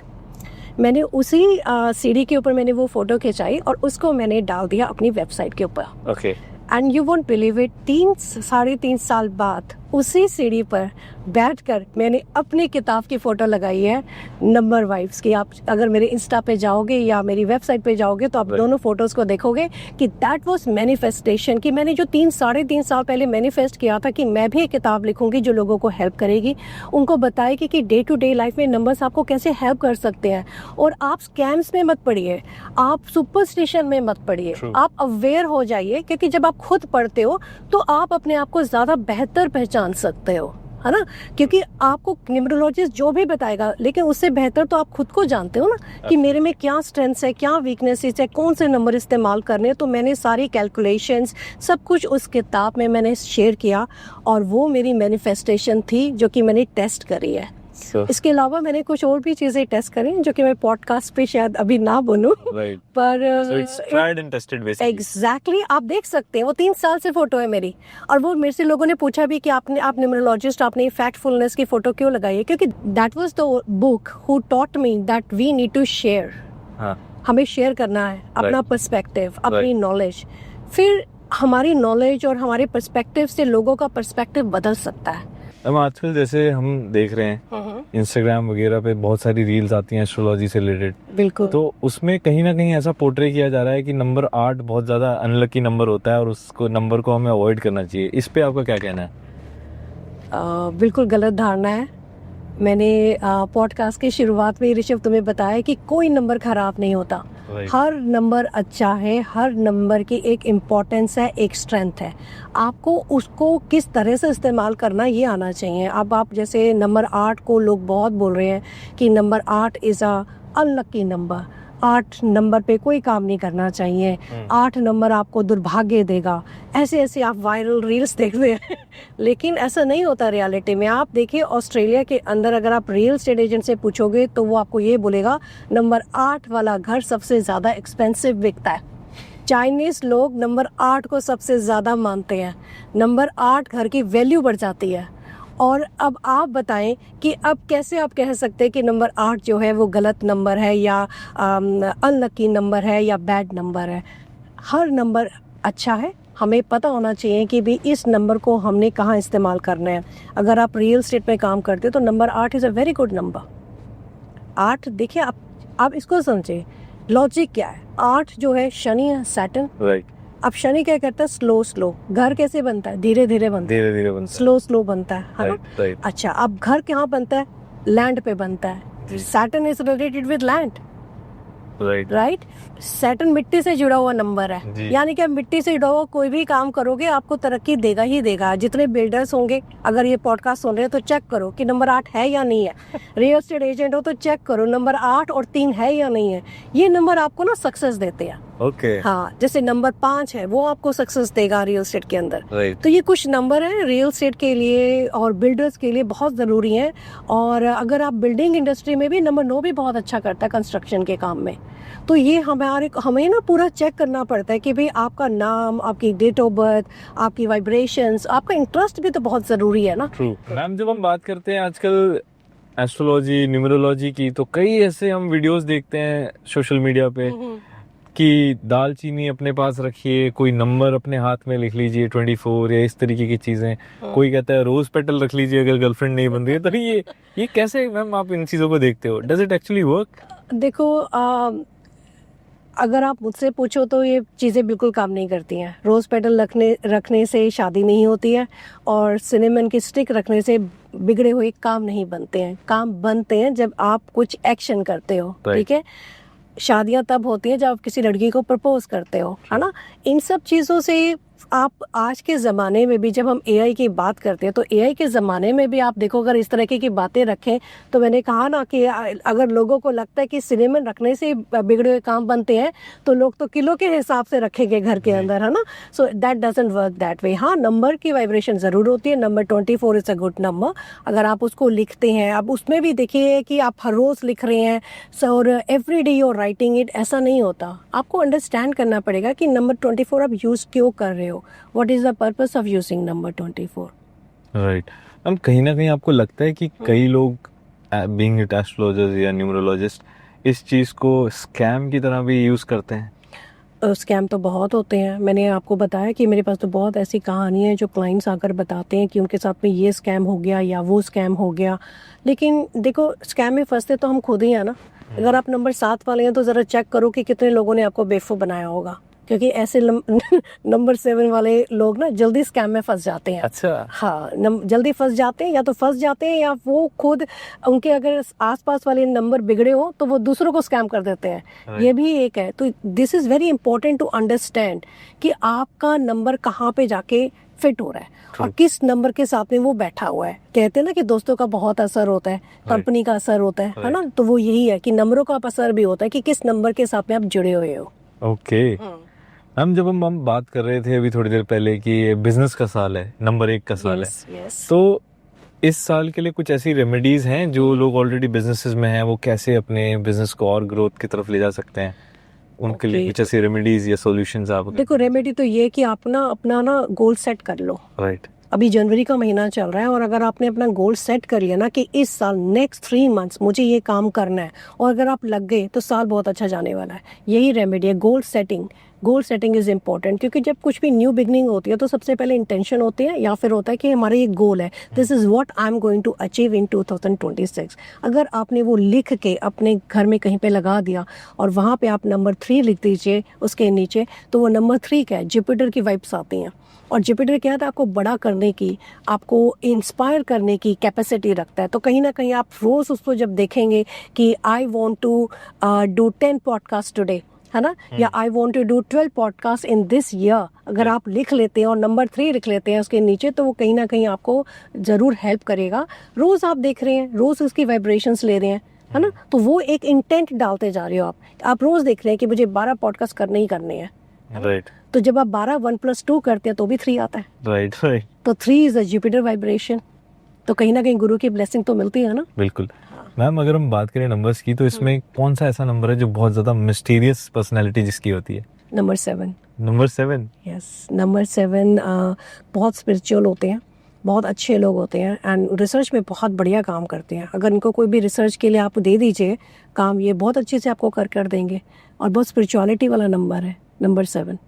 मैंने उसी सीढ़ी के ऊपर मैंने वो फ़ोटो खिंचाई और उसको मैंने डाल दिया अपनी वेबसाइट के ऊपर। Okay. And you won't believe it, 3-3.5 साल बाद उसी सीढ़ी पर बैठकर मैंने अपनी किताब की फ़ोटो लगाई है, नंबर वाइफ्स की। आप अगर मेरे इंस्टा पे जाओगे या मेरी वेबसाइट पे जाओगे तो आप दोनों फोटोज़ को देखोगे कि दैट वाज मैनिफेस्टेशन, कि मैंने जो 3-3.5 साल पहले मैनिफेस्ट किया था कि मैं भी एक किताब लिखूंगी जो लोगों को हेल्प करेगी, उनको बताएगी कि डे टू डे लाइफ में नंबर्स आपको कैसे हेल्प कर सकते हैं। और आप स्कैम्स में मत पड़िए, आप सुपरस्टिशन में मत पड़िए, आप अवेयर हो जाइए, क्योंकि जब आप खुद पढ़ते हो तो आप अपने आप को ज़्यादा बेहतर पहचान सकते हो, है ना। क्योंकि आपको न्यूमरोलॉजिस्ट जो भी बताएगा, लेकिन उससे बेहतर तो आप खुद को जानते हो ना कि मेरे में क्या स्ट्रेंथ्स है, क्या वीकनेसेस है, कौन से नंबर इस्तेमाल करने हैं। तो मैंने सारी कैलकुलेशंस सब कुछ उस किताब में मैंने शेयर किया और वो मेरी मैनिफेस्टेशन थी जो कि मैंने टेस्ट करी है। इसके अलावा मैंने कुछ और भी चीज़ें टेस्ट करी जो कि मैं पॉडकास्ट पे शायद अभी ना बोलूं, पर tried and tested basically. Exactly, आप देख सकते हैं वो 3 साल से फोटो है मेरी। और वो मेरे से लोगों ने पूछा भी कि आप न्यूमरोलॉजिस्ट, आपने फैक्टफुलनेस की फोटो क्यों लगाई है? क्योंकि that was the book who taught me that we need to share. हमें शेयर करना है अपना पर्सपेक्टिव, अपनी नॉलेज। फिर हमारी नॉलेज और हमारे पर्सपेक्टिव से लोगों का पर्सपेक्टिव बदल सकता है। अब आजकल जैसे हम देख रहे हैं इंस्टाग्राम वगैरह पे बहुत सारी रील्स आती हैं एस्ट्रोलॉजी से रिलेटेड, बिल्कुल, तो उसमें कहीं ना कहीं ऐसा पोर्ट्रे किया जा रहा है कि नंबर 8 बहुत ज्यादा अनलकी नंबर होता है और उसको नंबर को हमें अवॉइड करना चाहिए। इस पे आपका क्या कहना है? बिल्कुल गलत धारणा है। मैंने पॉडकास्ट की शुरुआत में ऋषभ तुम्हें बताया कि कोई नंबर खराब नहीं होता, हर नंबर अच्छा है, हर नंबर की एक इम्पोर्टेंस है, एक स्ट्रेंथ है। आपको उसको किस तरह से इस्तेमाल करना ये आना चाहिए। अब आप जैसे नंबर 8 को लोग बहुत बोल रहे हैं कि number 8 is a unlucky number, 8 number पे कोई काम नहीं करना चाहिए, 8 नंबर आपको दुर्भाग्य देगा, ऐसे ऐसे आप वायरल रील्स देखते हैं। लेकिन ऐसा नहीं होता रियलिटी में। आप देखिए ऑस्ट्रेलिया के अंदर अगर आप रियल एस्टेट एजेंट से पूछोगे तो वो आपको ये बोलेगा नंबर 8 वाला घर सबसे ज़्यादा एक्सपेंसिव बिकता है। चाइनीज़ लोग नंबर 8 को सबसे ज़्यादा मानते हैं, नंबर 8 घर की वैल्यू बढ़ जाती है। और अब आप बताएं कि अब कैसे आप कह सकते हैं कि नंबर 8 जो है वो गलत नंबर है या अनलकी नंबर है या बैड नंबर है। हर नंबर अच्छा है, हमें पता होना चाहिए कि भी इस नंबर को हमने कहाँ इस्तेमाल करना है। अगर आप रियल एस्टेट में काम करते हो तो number 8 is a very good number. 8 देखिए, आप इसको समझे, लॉजिक क्या है। 8 जो है शनि है, सैटर्न, राइट। अब शनि क्या करता है? स्लो। घर कैसे बनता है? धीरे धीरे बनता है, स्लो बनता है ना। अच्छा, अब घर कहाँ बनता है? लैंड पे बनता है। Saturn is related with land, right. Saturn मिट्टी से जुड़ा हुआ नंबर है, यानी कि आप मिट्टी से जुड़ा हुआ कोई भी काम करोगे आपको तरक्की देगा ही देगा। जितने बिल्डर्स होंगे, अगर ये पॉडकास्ट सुन रहे हैं तो चेक करो कि नंबर 8 है या नहीं है। रियल एस्टेट एजेंट हो तो चेक करो नंबर 8 और 3 है या नहीं है। ये नंबर आपको ना सक्सेस देते हैं। हाँ, जैसे नंबर 5 है वो आपको सक्सेस देगा रियल एस्टेट के अंदर। तो ये कुछ नंबर है रियल एस्टेट के लिए और बिल्डर्स के लिए बहुत ज़रूरी हैं। और अगर आप बिल्डिंग इंडस्ट्री में भी नंबर 9 भी बहुत अच्छा करता है कंस्ट्रक्शन के काम में। तो ये हमें ना पूरा चेक करना पड़ता है कि भाई आपका नाम, आपकी डेट ऑफ बर्थ, आपकी वाइब्रेशंस, आपका इंटरेस्ट भी तो बहुत ज़रूरी है ना। मैम, जब हम बात करते हैं आजकल एस्ट्रोलॉजी, न्यूमरोलॉजी की, तो कई ऐसे हम वीडियोस देखते हैं सोशल मीडिया पे कि दालचीनी अपने पास रखिए, कोई नंबर अपने हाथ में लिख लीजिए 24 या इस तरीके की चीजें। कोई कहता है रोज पेटल रख लीजिए अगर गर्लफ्रेंड नहीं बन रही है। तो ये कैसे मैम आप इन चीजों को देखते हो? Does it actually work? देखो, अगर आप मुझसे पूछो तो ये चीज़ें बिल्कुल काम नहीं करती हैं। रोज़ पेटल रखने से शादी नहीं होती है और सिनेमन की स्टिक रखने से बिगड़े हुए काम नहीं बनते हैं। काम बनते हैं जब आप कुछ एक्शन करते हो, ठीक है। शादियां तब होती हैं जब आप किसी लड़की को प्रपोज करते हो, है ना। इन सब चीज़ों से आप आज के ज़माने में भी, जब हम एआई की बात करते हैं तो एआई के ज़माने में भी आप देखो अगर इस तरह की बातें रखें तो मैंने कहा ना कि अगर लोगों को लगता है कि सिनेमन रखने से बिगड़े हुए काम बनते हैं तो लोग तो किलो के हिसाब से रखेंगे घर के अंदर, है ना। So that doesn't work that way. हाँ, नंबर की वाइब्रेशन ज़रूर होती है। Number 24 is a good number. अगर आप उसको लिखते हैं, अब उसमें भी देखिए कि आप हर रोज़ लिख रहे हैं और every day you are writing it, ऐसा नहीं होता। आपको अंडरस्टैंड करना पड़ेगा कि नंबर 24 आप यूज़ क्यों कर रहे हो। What is the purpose of using number 24? Right. कहीं ना कहीं आपको लगता है कि कई लोग बीइंग इट एस्ट्रोलॉजर्स या न्यूमरोलॉजिस्ट इस चीज़ को स्कैम की तरह भी यूज़ करते हैं? स्कैम तो बहुत होते हैं। मैंने आपको बताया कि मेरे पास तो बहुत ऐसी कहानियाँ हैं जो क्लाइंट्स आकर बताते हैं कि उनके साथ में ये स्कैम हो गया या वो स्कैम हो गया। लेकिन देखो, स्कैम में फंसते तो हम खुद ही हैं ना। अगर आप नंबर 7 वाले हैं तो ज़रा चेक करो कि कितने लोगों ने आपको बेवकूफ़ बनाया होगा, क्योंकि ऐसे नंबर 7 वाले लोग ना जल्दी स्कैम में फंस जाते हैं। अच्छा। हाँ, जल्दी फंस जाते हैं, या तो फंस जाते हैं या वो खुद, उनके अगर आसपास वाले नंबर बिगड़े हो तो वो दूसरों को स्कैम कर देते हैं। ये भी एक है। तो this is very important to understand कि आपका नंबर कहाँ पे जाके फिट हो रहा है और किस नंबर के साथ में वो बैठा हुआ है। कहते हैं ना कि दोस्तों का बहुत असर होता है, कंपनी का असर होता है ना। तो वो यही है कि नंबरों का असर भी होता है कि किस नंबर के साथ में आप जुड़े हुए हो। ओके मैम, जब हम बात कर रहे थे अभी थोड़ी देर पहले कि ये बिजनेस का साल है, नंबर 1 का साल है, तो इस साल के लिए कुछ ऐसी रेमेडीज हैं जो लोग ऑलरेडी बिजनेसेस में हैं, वो कैसे अपने बिजनेस को और ग्रोथ की तरफ ले जा सकते हैं? उनके लिए कुछ ऐसी रेमेडीज या सॉल्यूशंस आप? देखो, रेमेडी तो ये कि आप ना अपना ना गोल सेट कर लो। राइट। अभी जनवरी का महीना चल रहा है और अगर आपने अपना गोल सेट कर लिया ना कि इस साल नेक्स्ट 3 मंथ्स मुझे ये काम करना है, और अगर आप लग गए तो साल बहुत अच्छा जाने वाला है। यही रेमेडी है, goal setting. Goal setting is important, क्योंकि जब कुछ भी न्यू बिगनिंग होती है तो सबसे पहले इंटेंशन होती है, या फिर होता है कि हमारा ये गोल है, this is what I am going to achieve in 2026। अगर आपने वो लिख के अपने घर में कहीं पे लगा दिया और वहाँ पे आप नंबर 3 लिख दीजिए उसके नीचे, तो वो नंबर 3 क्या है, जुपिटर की वाइब्स आती हैं। और जुपिटर क्या है, आपको बड़ा करने की, आपको इंस्पायर करने की कैपेसिटी रखता है। तो कहीं ना कहीं आप रोज़ उसको जब देखेंगे कि I want to do 10 podcast today, है ना, या I want to do 12 podcast in this year, अगर आप लिख लेते हैं और नंबर 3 लिख लेते हैं उसके नीचे, तो वो कहीं ना कहीं आपको ज़रूर हेल्प करेगा। रोज़ आप देख रहे हैं, रोज़ उसकी वाइब्रेशंस ले रहे हैं, है ना, तो वो एक इंटेंट डालते जा रहे हो आप रोज़ देख रहे हैं कि मुझे 12 पॉडकास्ट करने ही करने हैं। राइट। तो जब आप 12 1 + 2 करते हैं तो भी 3 आता है। राइट। तो 3 इज अ जुपिटर वाइब्रेशन। तो कहीं ना कहीं गुरु की ब्लेसिंग तो मिलती है ना। बिल्कुल। मैम, अगर हम बात करें नंबर्स की, तो इसमें कौन सा ऐसा नंबर है जो बहुत ज्यादा मिस्टीरियस पर्सनैलिटी जिसकी होती है? नंबर 7। नंबर 7? यस, नंबर 7 बहुत स्पिरिचुअल होते हैं, बहुत अच्छे लोग होते हैं, एंड रिसर्च में बहुत बढ़िया काम करते हैं। अगर इनको कोई भी रिसर्च के लिए आप दे दीजिए काम, ये बहुत अच्छे से आपको कर देंगे। और बहुत स्पिरिचुअलिटी वाला नंबर है नंबर 7।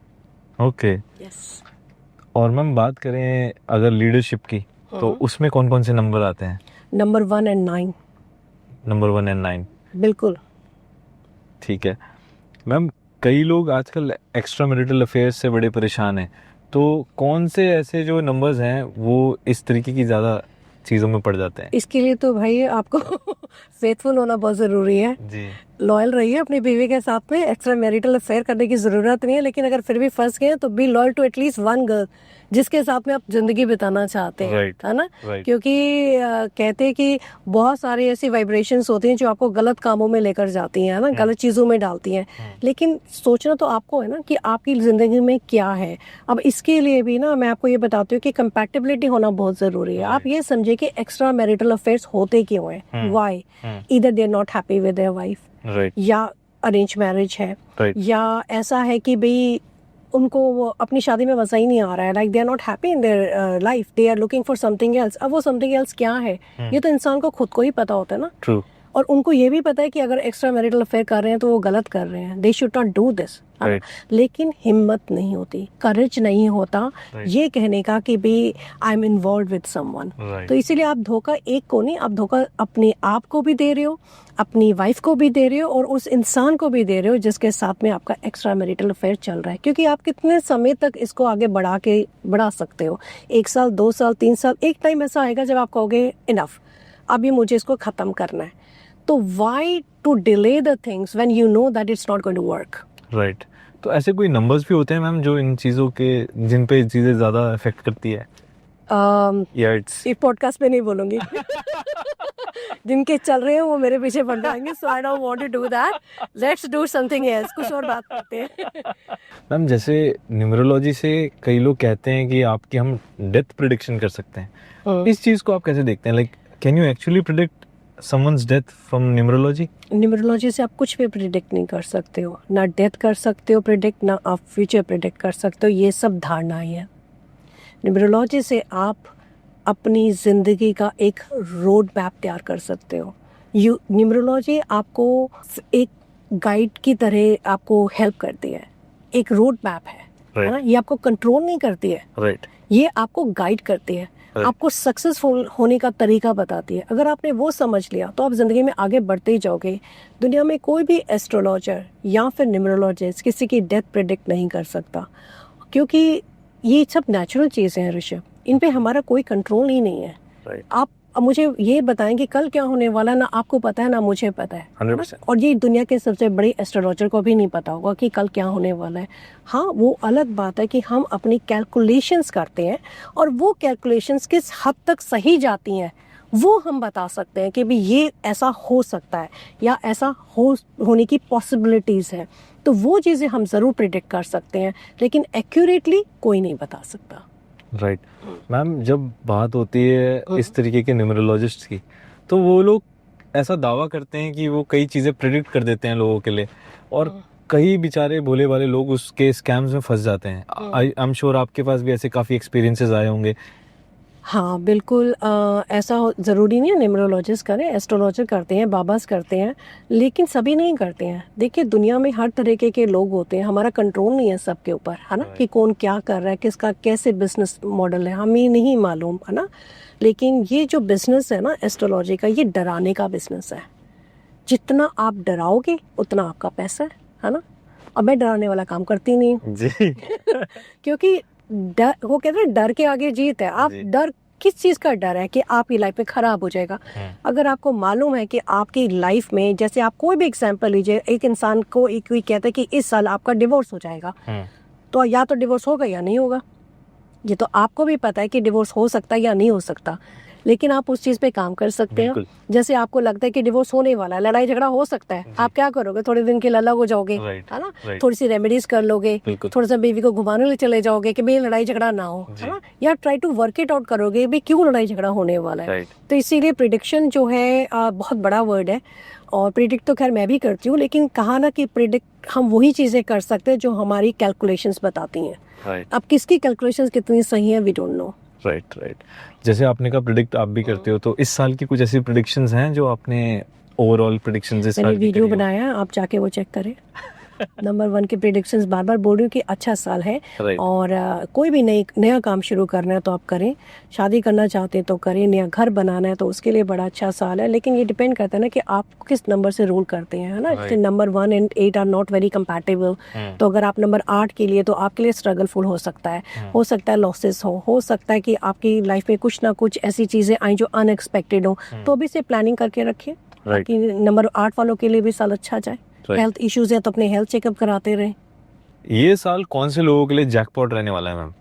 ओके। यस। और मैम, बात करें अगर लीडरशिप की, तो उसमें कौन कौन से नंबर आते हैं? नंबर 1 और 9। नंबर 1 और 9। बिल्कुल। ठीक है मैम, कई लोग आजकल एक्स्ट्रा मैरिटल अफेयर्स से बड़े परेशान हैं, तो कौन से ऐसे जो नंबर्स हैं वो इस तरीके की ज़्यादा चीज़ों में पड़ जाते हैं? इसके लिए तो भाई आपको फेथफुल होना बहुत ज़रूरी है जी। लॉयल रहिए अपनी बीवी के साथ में। एक्स्ट्रा मैरिटल अफेयर करने की ज़रूरत नहीं है, लेकिन अगर फिर भी फंस गए तो be loyal to at least 1 girl जिसके साथ में आप जिंदगी बिताना चाहते हैं। Right. है ना। Right. क्योंकि कहते हैं कि बहुत सारी ऐसी वाइब्रेशंस होती हैं जो आपको गलत कामों में लेकर जाती हैं, है ना, गलत चीज़ों में डालती हैं। लेकिन सोचना तो आपको है ना कि आपकी ज़िंदगी में क्या है। अब इसके लिए भी ना मैं आपको ये बताती हूँ कि कंपैटिबिलिटी होना बहुत ज़रूरी है। आप ये समझे कि एक्स्ट्रा मैरिटल अफेयर्स होते क्यों हैं, why, either they are not happy with their wife, right, या अरेंज मैरिज है, राइट, या ऐसा है कि भाई उनको वो अपनी शादी में मजा ही नहीं आ रहा है, like they are not happy in their life, they are looking for something else. अब वो समथिंग एल्स क्या है ये तो इंसान को खुद को ही पता होता है ना। ट्रू। और उनको ये भी पता है कि अगर एक्स्ट्रा मैरिटल अफेयर कर रहे हैं तो वो गलत कर रहे हैं, they should not do this. लेकिन हिम्मत नहीं होती, करेज नहीं होता ये कहने का कि भाई I am involve with someone. तो इसीलिए आप धोखा एक को नहीं, आप धोखा अपने आप को भी दे रहे हो, अपनी वाइफ को भी दे रहे हो, और उस इंसान को भी दे रहे हो जिसके साथ में आपका एक्स्ट्रा मैरिटल अफेयर चल रहा है। क्योंकि आप कितने समय तक इसको आगे बढ़ा सकते हो, 1 साल, 2 साल, 3 साल। एक टाइम ऐसा आएगा जब आप कहोगे इनफ, अब ये मुझे इसको खत्म करना है। तो why to delay the things when you know that it's not going to work? Right. तो ऐसे कोई नंबर्स भी होते हैं मैम जो इन चीज़ों के, जिन पे चीज़ें ज़्यादा इफेक्ट करती है? या इट्स एक पॉडकास्ट पे नहीं बोलूंगी जिनके चल रहे हैं वो मेरे पीछे पड़ जाएंगे, so I don't want to do that. Let's do something else, कुछ और बात करते हैं। मैम, जैसे न्यूमरोलॉजी से कई लोग कहते हैं कि आपकी हम डेथ प्रिडिक्शन कर सकते हैं, इस चीज़ को आप कैसे देखते हैं? Like can you actually predict someone's death from numerology? Numerology से आप कुछ भी प्रिडिक्ट नहीं कर सकते हो, ना डेथ कर सकते हो प्रिडिक्ट, ना आप फ्यूचर प्रिडिक्ट कर सकते हो। ये सब धारणाएं हैं। न्यूमरोलॉजी से आप अपनी ज़िंदगी का एक रोड मैप तैयार कर सकते हो। न्यूमरोलॉजी आपको एक गाइड की तरह आपको हेल्प करती है, एक रोड मैप है ना, ये आपको कंट्रोल नहीं करती है, राइट, ये आपको गाइड करती है, आपको सक्सेसफुल होने का तरीका बताती है। अगर आपने वो समझ लिया तो आप जिंदगी में आगे बढ़ते ही जाओगे। दुनिया में कोई भी एस्ट्रोलॉजर या फिर न्यूमरोलॉजिस्ट किसी की डेथ प्रेडिक्ट नहीं कर सकता, क्योंकि ये सब नेचुरल चीज़ें हैं ऋषभ, इन पे हमारा कोई कंट्रोल ही नहीं है। राइट, आप अब मुझे ये बताएं कि कल क्या होने वाला, ना आपको पता है ना मुझे पता है 100%। और ये दुनिया के सबसे बड़े एस्ट्रोलॉजर को भी नहीं पता होगा कि कल क्या होने वाला है। हाँ, वो अलग बात है कि हम अपनी कैलकुलेशंस करते हैं और वो कैलकुलेशंस किस हद तक सही जाती हैं वो हम बता सकते हैं कि भी ये ऐसा हो सकता है या ऐसा होने की पॉसिबिलिटीज़ है। तो वो चीज़ें हम ज़रूर प्रिडिक्ट कर सकते हैं, लेकिन एक्यूरेटली कोई नहीं बता सकता। राइट मैम, जब बात होती है इस तरीके के न्यूमरोलॉजिस्ट की, तो वो लोग ऐसा दावा करते हैं कि वो कई चीज़ें प्रिडिक्ट कर देते हैं लोगों के लिए, और कई बेचारे भोले वाले लोग उसके स्कैम्स में फंस जाते हैं। आई एम श्योर आपके पास भी ऐसे काफ़ी एक्सपीरियंसेस आए होंगे। हाँ बिल्कुल, ऐसा ज़रूरी नहीं है न्यूमरोलॉजिस्ट करें, एस्ट्रोलॉजर करते हैं, बाबास करते हैं, लेकिन सभी नहीं करते हैं। देखिए, दुनिया में हर तरीके के लोग होते हैं, हमारा कंट्रोल नहीं है सबके ऊपर, है ना, कि कौन क्या कर रहा है, किसका कैसे बिजनेस मॉडल है, हमें नहीं मालूम, है ना। लेकिन ये जो बिजनेस है ना एस्ट्रोलॉजी का, ये डराने का बिजनेस है। जितना आप डराओगे उतना आपका पैसा है ना। और मैं डराने वाला काम करती नहीं हूँ जी क्योंकि डर, वो कहते हैं डर के आगे जीत है। आप डर, किस चीज़ का डर है कि आपकी लाइफ में ख़राब हो जाएगा। अगर आपको मालूम है कि आपकी लाइफ में, जैसे आप कोई भी एग्जांपल लीजिए, एक इंसान को एक कोई कहता है कि इस साल आपका डिवोर्स हो जाएगा, तो या तो डिवोर्स होगा या नहीं होगा। ये तो आपको भी पता है कि डिवोर्स हो सकता है या नहीं हो सकता, लेकिन आप उस चीज़ पे काम कर सकते हैं। जैसे आपको लगता है कि डिवोर्स होने वाला है, लड़ाई झगड़ा हो सकता है, आप क्या करोगे, थोड़े दिन के लिए अलग हो जाओगे, है ना, थोड़ी सी रेमेडीज कर लोगे, थोड़ा सा बेबी को घुमाने लिए चले जाओगे कि भाई लड़ाई झगड़ा ना हो, है ना, या try to work it out करोगे भाई क्यों लड़ाई झगड़ा होने वाला है। तो इसीलिए प्रिडिक्शन जो है बहुत बड़ा वर्ड है, और प्रिडिक्ट तो खैर मैं भी करती हूँ, लेकिन कहा ना कि प्रिडिक्ट हम वही चीज़ें कर सकते हैं जो हमारी कैलकुलेशंस बताती हैं। अब किसकी कैलकुलेशंस कितनी सही है, वी डोंट नो। राइट। जैसे आपने कहा प्रिडिक्ट आप भी करते हो, तो इस साल की कुछ ऐसी प्रिडिक्शंस हैं जो आपने ओवरऑल प्रिडिक्शंस इस साल की वीडियो बनाया है, आप जाके वो चेक करें। नंबर 1 के प्रिडिक्शंस बार बार बोल रही हूँ कि अच्छा साल है, और कोई भी नया काम शुरू करना है तो आप करें, शादी करना चाहते हैं तो करें, नया घर बनाना है तो उसके लिए बड़ा अच्छा साल है। लेकिन ये डिपेंड करता है ना कि आप किस नंबर से रूल करते हैं, है ना, कि number 1 and 8 are not very compatible. तो अगर आप नंबर 8 के लिए, तो आपके लिए स्ट्रगलफुल हो सकता है लॉसेस हो सकता है कि आपकी लाइफ में कुछ ना कुछ ऐसी चीजें आई जो अनएक्सपेक्टेड हो, तो भी से प्लानिंग करके रखिए ताकि नंबर 8 वालों के लिए भी साल अच्छा जाए। हेल्थ इश्यूज है तो अपने हेल्थ चेकअप कराते रहें। ये साल कौन से लोगों के लिए जैकपॉट रहने वाला है मैम?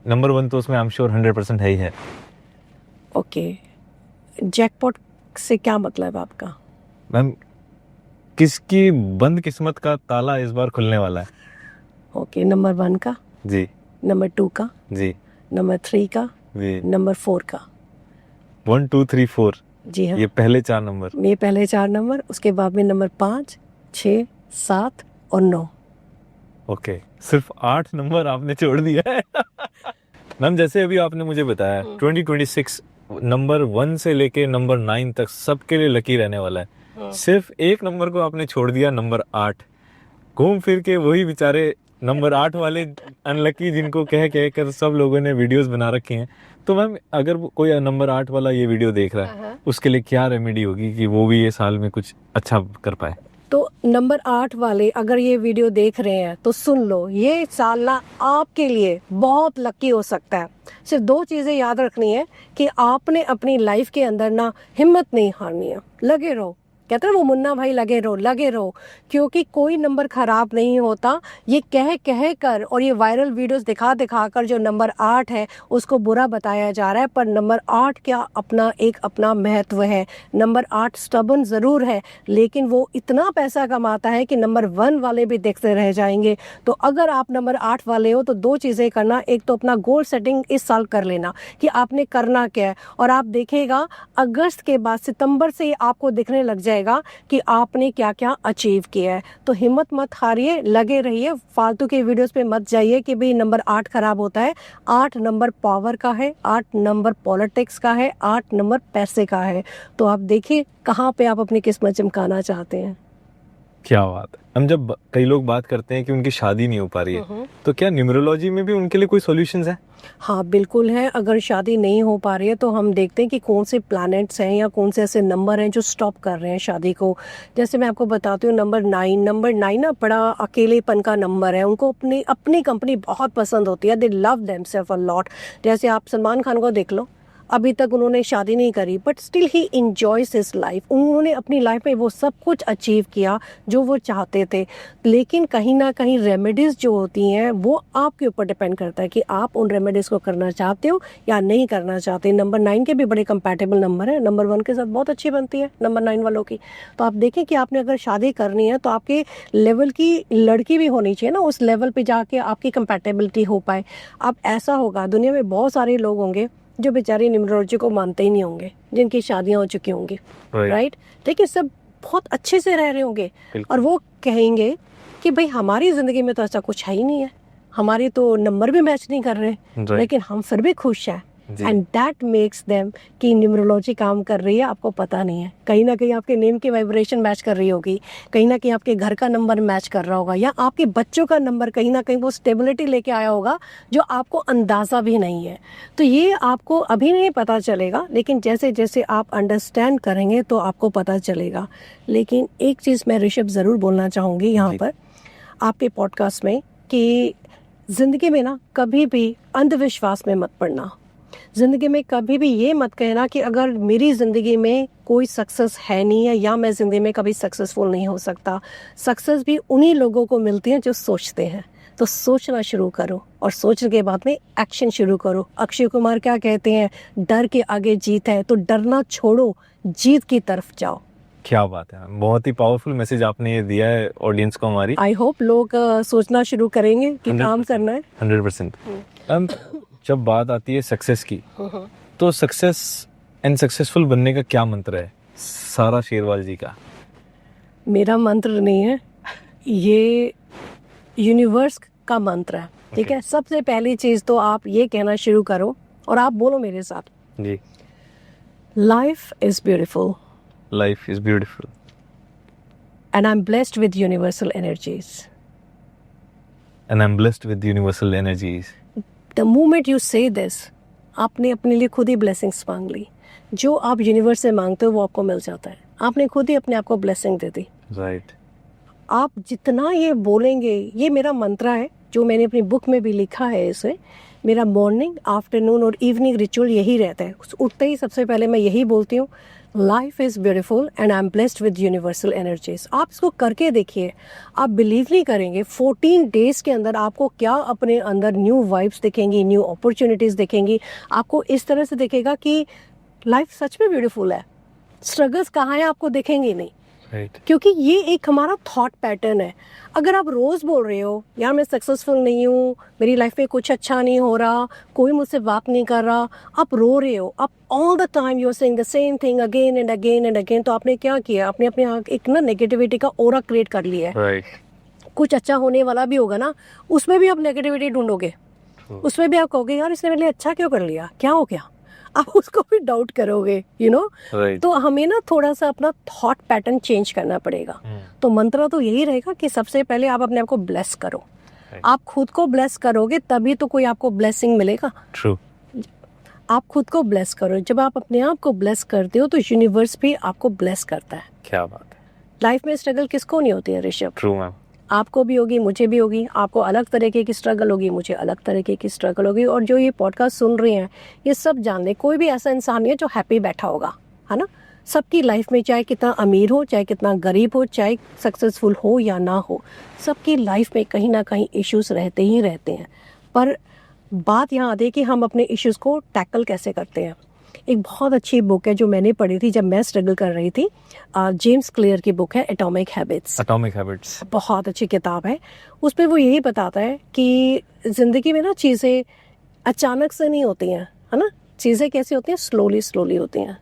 नंबर 1 तो उसमें आई एम श्योर 100% है ही है। ओके, जैकपॉट से क्या मतलब आपका? मैम, किसकी बंद किस्मत का ताला इस बार खुलने वाला है? ओके, नंबर 1 का जी, नंबर 2 का जी, नंबर 3 का जी, नंबर 4 का। 1 2 3 4, जी हाँ, ये पहले 4 नंबर। ये पहले 4 नंबर, उसके बाद में नंबर 5, 6, 7 और 9। ओके, सिर्फ 8 नंबर आपने छोड़ दिया है। मैम, जैसे अभी आपने मुझे बताया 2026 नंबर 1 से लेके नंबर 9 तक सबके लिए लकी रहने वाला है। सिर्फ एक नंबर को आपने छोड़ दिया, नंबर 8। घूम फिर के वही बेचारे नंबर 8 वाले अनलकी, जिनको कह कर सब लोगों ने वीडियोस बना रखी हैं। तो मैम, अगर कोई नंबर 8 वाला ये वीडियो देख रहा है, उसके लिए क्या रेमेडी होगी कि वो भी ये साल में कुछ अच्छा कर पाए? तो नंबर 8 वाले अगर ये वीडियो देख रहे हैं तो सुन लो, ये साल ना आपके लिए बहुत लकी हो सकता है। सिर्फ 2 चीज़ें याद रखनी है कि आपने अपनी लाइफ के अंदर ना हिम्मत नहीं हारनी है, लगे रहो। कहते हैं वो मुन्ना भाई, लगे रहो, क्योंकि कोई नंबर खराब नहीं होता। ये कह कर और ये वायरल वीडियोस दिखा कर जो नंबर 8 है उसको बुरा बताया जा रहा है, पर नंबर 8 क्या अपना महत्व है। नंबर 8 स्टबर्न ज़रूर है, लेकिन वो इतना पैसा कमाता है कि नंबर 1 वाले भी देखते रह जाएंगे। तो अगर आप नंबर 8 वाले हो तो 2 चीज़ें करना, एक तो अपना गोल सेटिंग इस साल कर लेना कि आपने करना क्या है, और आप देखिएगा अगस्त के बाद सितंबर से आपको दिखने लग जाएगा जाएगा कि आपने क्या क्या अचीव किया है। तो हिम्मत मत हारिए, लगे रहिए, फालतू के वीडियोस पे मत जाइए कि भाई नंबर 8 खराब होता है। 8 नंबर पावर का है, 8 नंबर पॉलिटिक्स का है, 8 नंबर पैसे का है। तो आप देखिए कहाँ पे आप अपनी किस्मत चमकाना चाहते हैं। क्या बात है। हम जब कई लोग बात करते हैं कि उनकी शादी नहीं हो पा रही है, तो क्या न्यूमरोलॉजी में भी उनके लिए कोई सॉल्यूशंस है? हाँ बिल्कुल है। अगर शादी नहीं हो पा रही है तो हम देखते हैं कि कौन से प्लैनेट्स हैं या कौन से ऐसे नंबर हैं जो स्टॉप कर रहे हैं शादी को। जैसे मैं आपको बताती हूँ, नंबर 9 ना बड़ा अकेलेपन का नंबर है। उनको अपनी अपनी कंपनी बहुत पसंद होती है, they love themselves a lot. जैसे आप सलमान खान को देख लो, अभी तक उन्होंने शादी नहीं करी but still he enjoys his life. उन्होंने अपनी लाइफ में वो सब कुछ अचीव किया जो वो चाहते थे। लेकिन कहीं ना कहीं रेमेडीज़ जो होती हैं वो आपके ऊपर डिपेंड करता है कि आप उन रेमेडीज़ को करना चाहते हो या नहीं करना चाहते। नंबर 9 के भी बड़े कंपैटिबल नंबर है, नंबर 1 के साथ बहुत अच्छी बनती है नंबर 9 वालों की। तो आप देखें कि आपने अगर शादी करनी है तो आपके लेवल की लड़की भी होनी चाहिए ना, उस लेवल पे जाके आपकी कंपैटिबिलिटी हो पाए। अब ऐसा होगा, दुनिया में बहुत सारे लोग होंगे जो बेचारे न्यूमरोलॉजी को मानते ही नहीं होंगे, जिनकी शादियां हो चुकी होंगी, राइट। देखिए सब बहुत अच्छे से रह रहे होंगे और वो कहेंगे कि भाई हमारी जिंदगी में तो ऐसा कुछ है ही नहीं है, हमारे तो नंबर भी मैच नहीं कर रहे, लेकिन हम फिर भी खुश हैं। एंड दैट मेक्स देम कि न्यूमरोलॉजी काम कर रही है, आपको पता नहीं है। कहीं ना कहीं आपके नेम की वाइब्रेशन मैच कर रही होगी, कहीं ना कहीं आपके घर का नंबर मैच कर रहा होगा, या आपके बच्चों का नंबर कहीं ना कहीं वो स्टेबिलिटी लेके आया होगा जो आपको अंदाज़ा भी नहीं है। तो ये आपको अभी नहीं पता चलेगा, लेकिन जैसे जैसे आप अंडरस्टैंड करेंगे तो आपको पता चलेगा। लेकिन एक चीज़ मैं ऋषभ ज़रूर बोलना चाहूँगी यहाँ पर आपके पॉडकास्ट में कि ज़िंदगी में ना कभी भी अंधविश्वास में मत पड़ना। ज़िंदगी में कभी भी ये मत कहना कि अगर मेरी ज़िंदगी में कोई सक्सेस है नहीं है या मैं ज़िंदगी में कभी सक्सेसफुल नहीं हो सकता। सक्सेस भी उन्हीं लोगों को मिलती है जो सोचते हैं। तो सोचना शुरू करो और सोचने के बाद में एक्शन शुरू करो। अक्षय कुमार क्या कहते हैं, डर के आगे जीत है, तो डरना छोड़ो, जीत की तरफ जाओ। क्या बात है, बहुत ही पावरफुल मैसेज आपने ये दिया है ऑडियंस को हमारी। आई होप लोग सोचना शुरू करेंगे कि काम करना है। 100%। जब बात आती है सक्सेस की, तो सक्सेस एंड सक्सेसफुल बनने का क्या मंत्र है सारा शेरवाल जी का? मेरा मंत्र नहीं है, ये यूनिवर्स का मंत्र है, ठीक है। सबसे पहली चीज तो आप ये कहना शुरू करो और आप बोलो मेरे साथ जी, life is beautiful, life is beautiful and I am blessed with universal energies, and I am blessed with universal energies. The moment you say this, आपने अपने लिए खुद ही ब्लेसिंग्स मांग ली। जो आप यूनिवर्स से मांगते हो वो आपको मिल जाता है। आपने खुद ही अपने आप को ब्लेसिंग दे दी, राइट। आप जितना ये बोलेंगे, ये मेरा मंत्र है जो मैंने अपनी बुक में भी लिखा है। इसे मेरा मॉर्निंग, आफ्टरनून और इवनिंग रिचुअल यही रहता है। उठते ही सबसे पहले मैं यही बोलती हूँ, life is beautiful and I am blessed with universal energies. आप इसको करके देखिए, आप बिलीव नहीं करेंगे 14 डेज के अंदर आपको क्या अपने अंदर न्यू वाइब्स दिखेंगी, न्यू अपॉर्चुनिटीज़ दिखेंगी। आपको इस तरह से दिखेगा कि लाइफ सच में ब्यूटीफुल है, स्ट्रगल्स कहाँ हैं आपको दिखेंगे नहीं। Right. क्योंकि ये एक हमारा थॉट पैटर्न है। अगर आप रोज़ बोल रहे हो यार मैं सक्सेसफुल नहीं हूँ, मेरी लाइफ में कुछ अच्छा नहीं हो रहा, कोई मुझसे बात नहीं कर रहा, आप रो रहे हो, आप all the time you are saying the same thing again and again and again, तो आपने क्या किया, आपने अपने एक ना नेगेटिविटी का ओरा क्रिएट कर लिया है। Right. कुछ अच्छा होने वाला भी होगा ना, उसमें भी आप नेगेटिविटी ढूंढोगे, उसमें भी आप कहोगे यार इसने मेरे लिए अच्छा क्यों कर लिया, क्या हो गया, आप उसको भी डाउट करोगे, यू नो। तो हमें ना थोड़ा सा अपना थॉट पैटर्न चेंज करना पड़ेगा। तो मंत्र तो यही रहेगा कि सबसे पहले आप अपने आप को ब्लेस करो। आप खुद को ब्लेस करोगे तभी तो कोई आपको ब्लेसिंग मिलेगा। ट्रू। आप खुद को ब्लेस करो, जब आप अपने आप को ब्लेस करते हो तो यूनिवर्स भी आपको ब्लेस करता है। क्या बात है। लाइफ में स्ट्रगल किसको नहीं होती है ऋषभ? True ma'am. आपको भी होगी, मुझे भी होगी, आपको अलग तरीके की स्ट्रगल होगी, मुझे अलग तरीके की स्ट्रगल होगी। और जो ये पॉडकास्ट सुन रहे हैं ये सब जान लें, कोई भी ऐसा इंसान नहीं है जो हैप्पी बैठा होगा, है ना। सबकी लाइफ में चाहे कितना अमीर हो, चाहे कितना गरीब हो, चाहे सक्सेसफुल हो या ना हो, सबकी लाइफ में कहीं ना कहीं इश्यूज रहते ही रहते हैं। पर बात यहाँ आती है कि हम अपने इश्यूज को टैकल कैसे करते हैं। एक बहुत अच्छी बुक है जो मैंने पढ़ी थी जब मैं स्ट्रगल कर रही थी, जेम्स क्लियर की बुक है एटॉमिक हैबिट्स। एटॉमिक हैबिट्स बहुत अच्छी किताब है। उसमें वो यही बताता है कि ज़िंदगी में ना चीज़ें अचानक से नहीं होती हैं, है ना। चीज़ें कैसी होती हैं, स्लोली स्लोली होती हैं।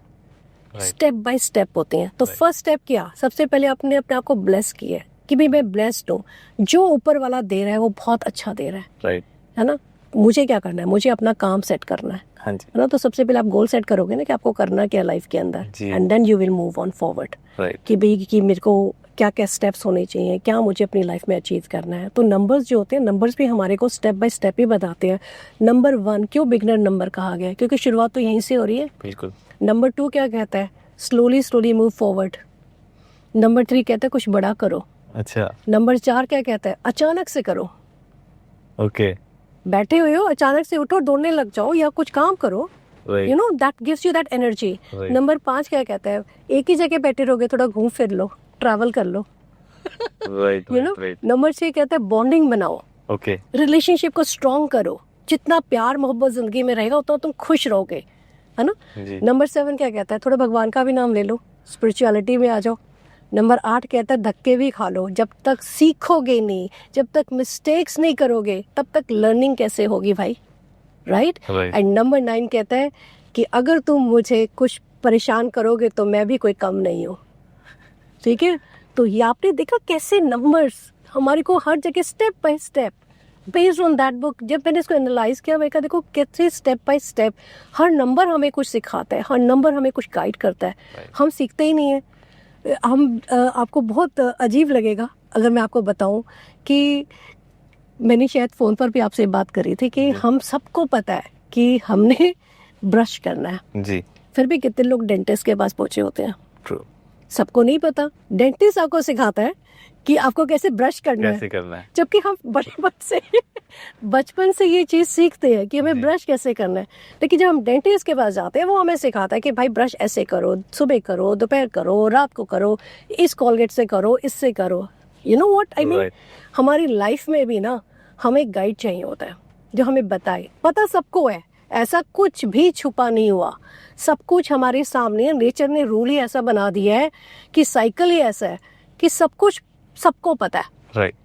स्टेप बाय स्टेप होते हैं। तो फर्स्ट स्टेप क्या, सबसे पहले आपने अपने आप को ब्लेस किया है कि भाई मैं ब्लेस्ड हूँ, जो ऊपर वाला दे रहा है वो बहुत अच्छा दे रहा है, राइट, है ना। मुझे क्या करना है, मुझे अपना काम सेट करना है, हाँ जी, है ना। तो सबसे पहले आप गोल सेट करोगे ना कि आपको करना क्या लाइफ के अंदर, जी। And then you will move on forward, right, कि भाई कि मेरे को क्या क्या स्टेप्स होने चाहिए, क्या मुझे अपनी लाइफ में अचीव करना है। तो नंबर्स जो होते हैं, नंबर्स भी हमारे को स्टेप बाय स्टेप ही बताते हैं। नंबर 1 क्यों बिगनर नंबर कहा गया है, क्योंकि शुरुआत तो यहीं से हो रही है। बिल्कुल, नंबर 2 क्या कहता है, slowly slowly move forward. Number 3 कहता है कुछ बड़ा करो। अच्छा, नंबर 4 क्या कहता है, अचानक से करो। ओके, बैठे हुए हो, अचानक से उठो, दौड़ने लग जाओ या कुछ काम करो, right, you know that gives you that energy. Right. Number 5 क्या कहता है, एक ही जगह बैठे रहोगे, थोड़ा घूम फिर लो, ट्रैवल कर लो, right, you know. Right, number 6 कहता है बॉन्डिंग बनाओ, ओके, रिलेशनशिप को स्ट्रॉन्ग करो। जितना प्यार मोहब्बत जिंदगी में रहेगा उतना तुम खुश रहोगे, है ना। जी, नंबर 7 क्या कहता है, थोड़ा भगवान का भी नाम ले लो, स्पिरिचुअलिटी में आ जाओ। नंबर 8 कहता है धक्के भी खा लो, जब तक सीखोगे नहीं, जब तक मिस्टेक्स नहीं करोगे, तब तक लर्निंग कैसे होगी भाई, राइट। Right. एंड नंबर 9 कहता है कि अगर तुम मुझे कुछ परेशान करोगे तो मैं भी कोई कम नहीं हूँ, ठीक है। तो ये आपने देखा कैसे नंबर्स हमारे को हर जगह step by step based on that book, जब मैंने इसको एनालाइज किया, मैं कहा देखो कैसे step by step her number हमें कुछ सिखाता है, हर नंबर हमें कुछ गाइड करता है। Right. हम सीखते ही नहीं है। हम आपको बहुत अजीब लगेगा अगर मैं आपको बताऊं कि मैंने शायद फ़ोन पर भी आपसे बात करी थी कि हम सबको पता है कि हमने ब्रश करना है, जी, फिर भी कितने लोग डेंटिस्ट के पास पहुंचे होते हैं, ट्रू, सबको नहीं पता। डेंटिस्ट आपको सिखाता है कि आपको कैसे ब्रश करना कैसे है, करना है, जबकि हम बचपन से ये चीज़ सीखते हैं कि हमें जी। ब्रश कैसे करना है। लेकिन जब हम डेंटिस्ट के पास जाते हैं, वो हमें सिखाता है कि भाई ब्रश ऐसे करो, सुबह करो, दोपहर करो, रात को करो, इस कोलगेट से करो, इससे करो, you know what I mean. Right. हमारी लाइफ में भी ना हमें एक गाइड चाहिए होता है जो हमें बताए। पता सबको है, ऐसा कुछ भी छुपा नहीं हुआ, सब कुछ हमारे सामने है। नेचर ने रूल ही ऐसा बना दिया है कि साइकिल ही ऐसा है कि सब कुछ सबको पता है। राइट,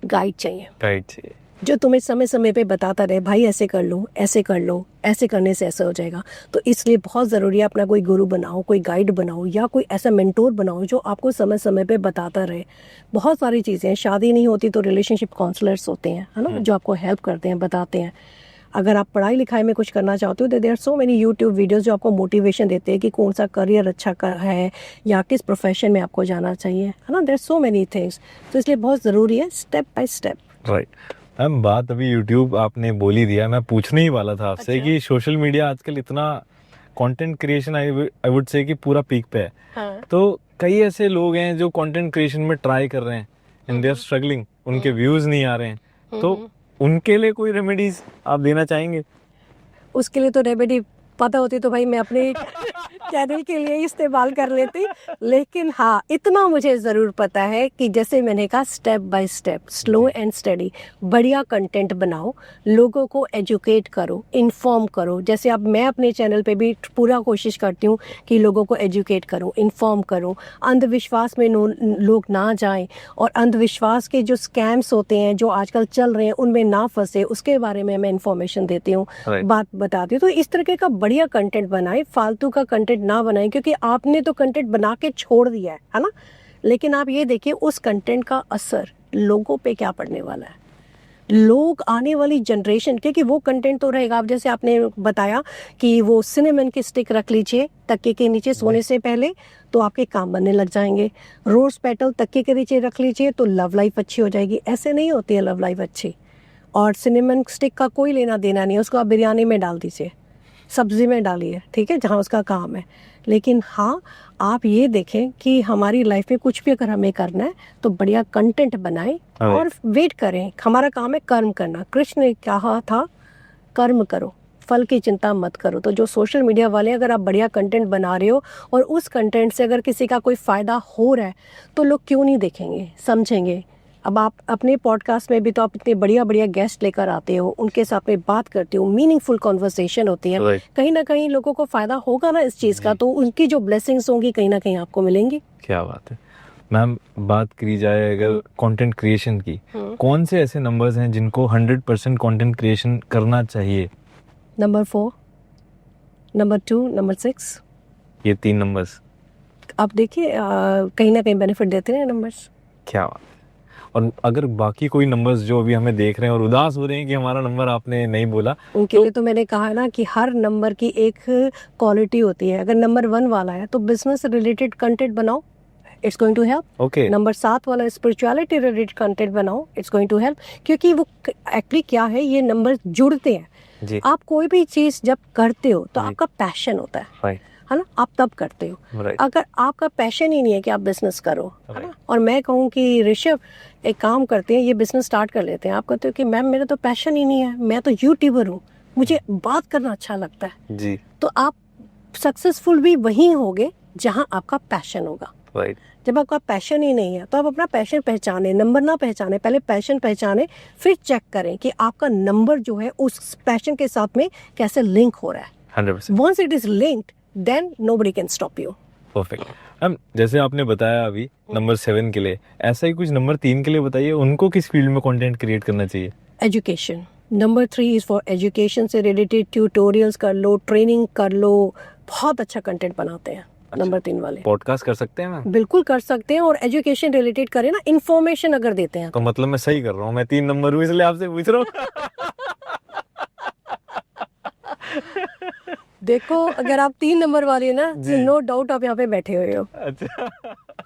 गाइड चाहिए राइट, चाहिए, जो तुम्हें समय समय पे बताता रहे, भाई ऐसे कर लो, ऐसे कर लो, ऐसे करने से ऐसा हो जाएगा। तो इसलिए बहुत ज़रूरी है अपना कोई गुरु बनाओ, कोई गाइड बनाओ, या कोई ऐसा मेंटोर बनाओ जो आपको समय समय पे बताता रहे। बहुत सारी चीज़ें हैं, शादी नहीं होती तो रिलेशनशिप काउंसलर्स होते हैं, है ना, जो आपको हेल्प करते हैं, बताते हैं। अगर आप पढ़ाई लिखाई में कुछ करना चाहते हो तो there are so many YouTube videos जो आपको मोटिवेशन देते हैं कि कौन सा करियर अच्छा है या किस प्रोफेशन में आपको जाना चाहिए, है ना। There are so many things. तो इसलिए बहुत ज़रूरी है step by step. Right. Ma'am, बात अभी यूट्यूब आपने बोल ही दिया, मैं पूछने ही वाला था आपसे अच्छा। कि सोशल मीडिया आजकल इतना content creation I would say कि पूरा पीक पे है। हाँ। तो कई ऐसे लोग हैं जो कंटेंट क्रिएशन में ट्राई कर रहे हैं एंड दे आर स्ट्रगलिंग, उनके व्यूज नहीं आ रहे हैं, तो उनके लिए कोई रेमेडीज आप देना चाहेंगे? उसके लिए तो रेमेडी पता होती तो भाई मैं अपने चैनल के लिए इस्तेमाल कर लेती। लेकिन हाँ, इतना मुझे ज़रूर पता है कि जैसे मैंने कहा step by step, slow and study, बढ़िया कंटेंट बनाओ, लोगों को एजुकेट करो, इन्फॉर्म करो। जैसे अब मैं अपने चैनल पे भी पूरा कोशिश करती हूँ कि लोगों को एजुकेट करो, इन्फॉर्म करो, अंधविश्वास में लोग ना जाएं, और अंधविश्वास के जो स्कैम्स होते हैं जो आजकल चल रहे हैं उनमें ना फंसे, उसके बारे में मैं इन्फॉर्मेशन देती हूँ, Right. बात बताती हूँ। तो इस तरीके का बढ़िया कंटेंट बनाए, फालतू का कंटेंट ना बनाए, क्योंकि आपने तो कंटेंट बना के छोड़ दिया है ना। लेकिन आप ये देखिए उस कंटेंट का असर लोगों पे क्या पड़ने वाला है, लोग आने वाली जनरेशन, क्योंकि वो कंटेंट तो रहेगा। अब जैसे आपने बताया कि वो सिनेमन की स्टिक रख लीजिए तकिए के नीचे सोने से पहले, तो आपके काम बनने लग जाएंगे। रोज पेटल तकिए के नीचे रख लीजिए तो लव लाइफ अच्छी हो जाएगी। ऐसे नहीं होती है लव लाइफ अच्छी। और सिनेमन स्टिक का कोई लेना देना नहीं है, उसको आप बिरयानी में डाल दीजिए, सब्जी में डालिए, ठीक है, जहाँ उसका काम है। लेकिन हाँ, आप ये देखें कि हमारी लाइफ में कुछ भी अगर हमें करना है तो बढ़िया कंटेंट बनाएं और वेट करें। हमारा काम है कर्म करना। कृष्ण ने कहा था कर्म करो, फल की चिंता मत करो। तो जो सोशल मीडिया वाले, अगर आप बढ़िया कंटेंट बना रहे हो और उस कंटेंट से अगर किसी का कोई फ़ायदा हो रहा है तो लोग क्यों नहीं देखेंगे, समझेंगे। अब आप अपने पॉडकास्ट में भी तो आप इतने बढ़िया बढ़िया गेस्ट लेकर आते हो, उनके साथ में बात करते हो, मीनिंगफुल कॉन्वर्सेशन होती है। Right. कहीं ना कहीं लोगों को फ़ायदा होगा ना इस चीज़ का, तो उनकी जो ब्लेसिंग्स होंगी कहीं ना कहीं आपको मिलेंगी। क्या बात है मैम। बात करी जाए अगर कंटेंट क्रिएशन की, कौन से ऐसे नंबर्स हैं जिनको 100% कंटेंट क्रिएशन करना चाहिए? नंबर 4, नंबर 2, नंबर 6, ये 3 नंबर्स आप देखिए कहीं ना कहीं बेनिफिट देते हैं नंबर्स। क्या बात है। और अगर बाकी कोई नंबर्स जो अभी हमें देख रहे हैं और उदास हो रहे हैं कि हमारा नंबर आपने नहीं बोला, उनके लिए तो मैंने कहा ना कि हर नंबर की एक क्वालिटी होती है। अगर नंबर 1 वाला है तो बिजनेस रिलेटेड कंटेंट बनाओ, it's going to help. Okay number 7 वाला स्पिरिचुअलिटी रिलेटेड कंटेंट बनाओ, इट्स गोइंग टू हेल्प। क्योंकि वो एक्चुअली क्या है, ये नंबर जुड़ते हैं। जी आप कोई भी चीज जब करते हो तो जी। आपका पैशन होता है राइट है ना, आप तब करते हो। राइट अगर आपका पैशन ही नहीं है कि आप बिजनेस करो, है ना, Right. और मैं कहूँ कि ऋषभ एक काम करते हैं, ये बिजनेस स्टार्ट कर लेते हैं, आप कहते हो कि मैम मेरा तो पैशन ही नहीं है, मैं तो यूट्यूबर हूँ, मुझे बात करना अच्छा लगता है, जी तो आप सक्सेसफुल भी वहीं होगे जहाँ आपका पैशन होगा। राइट जब आपका पैशन ही नहीं है तो आप अपना पैशन पहचाने, नंबर ना पहचाने, पहले पैशन पहचाने, फिर चेक करें कि आपका नंबर जो है उस पैशन के साथ में कैसे लिंक हो रहा है। 100% once it is linked then nobody can stop you. Perfect. Ma'am जैसे आपने बताया अभी नंबर 7 के लिए, ऐसा ही कुछ नंबर 3 के लिए बताइए, उनको किस फील्ड में कंटेंट क्रिएट करना चाहिए? Education. Number 3 is for education से रिलेटेड ट्यूटोरियल्स कर लो, ट्रेनिंग कर लो, बहुत अच्छा कंटेंट बनाते हैं नंबर 3 वाले। पॉडकास्ट कर सकते हैं मैम? बिल्कुल कर सकते हैं, और एजुकेशन रिलेटेड करें ना, इंफॉर्मेशन अगर देते हैं तो मतलब मैं सही कर रहा हूँ, मैं 3 नंबर हूँ इसलिए आपसे पूछ रहा हूँ। देखो अगर आप 3 नंबर वाले हैं ना, जी। नो डाउट आप यहाँ पे बैठे हुए हो। अच्छा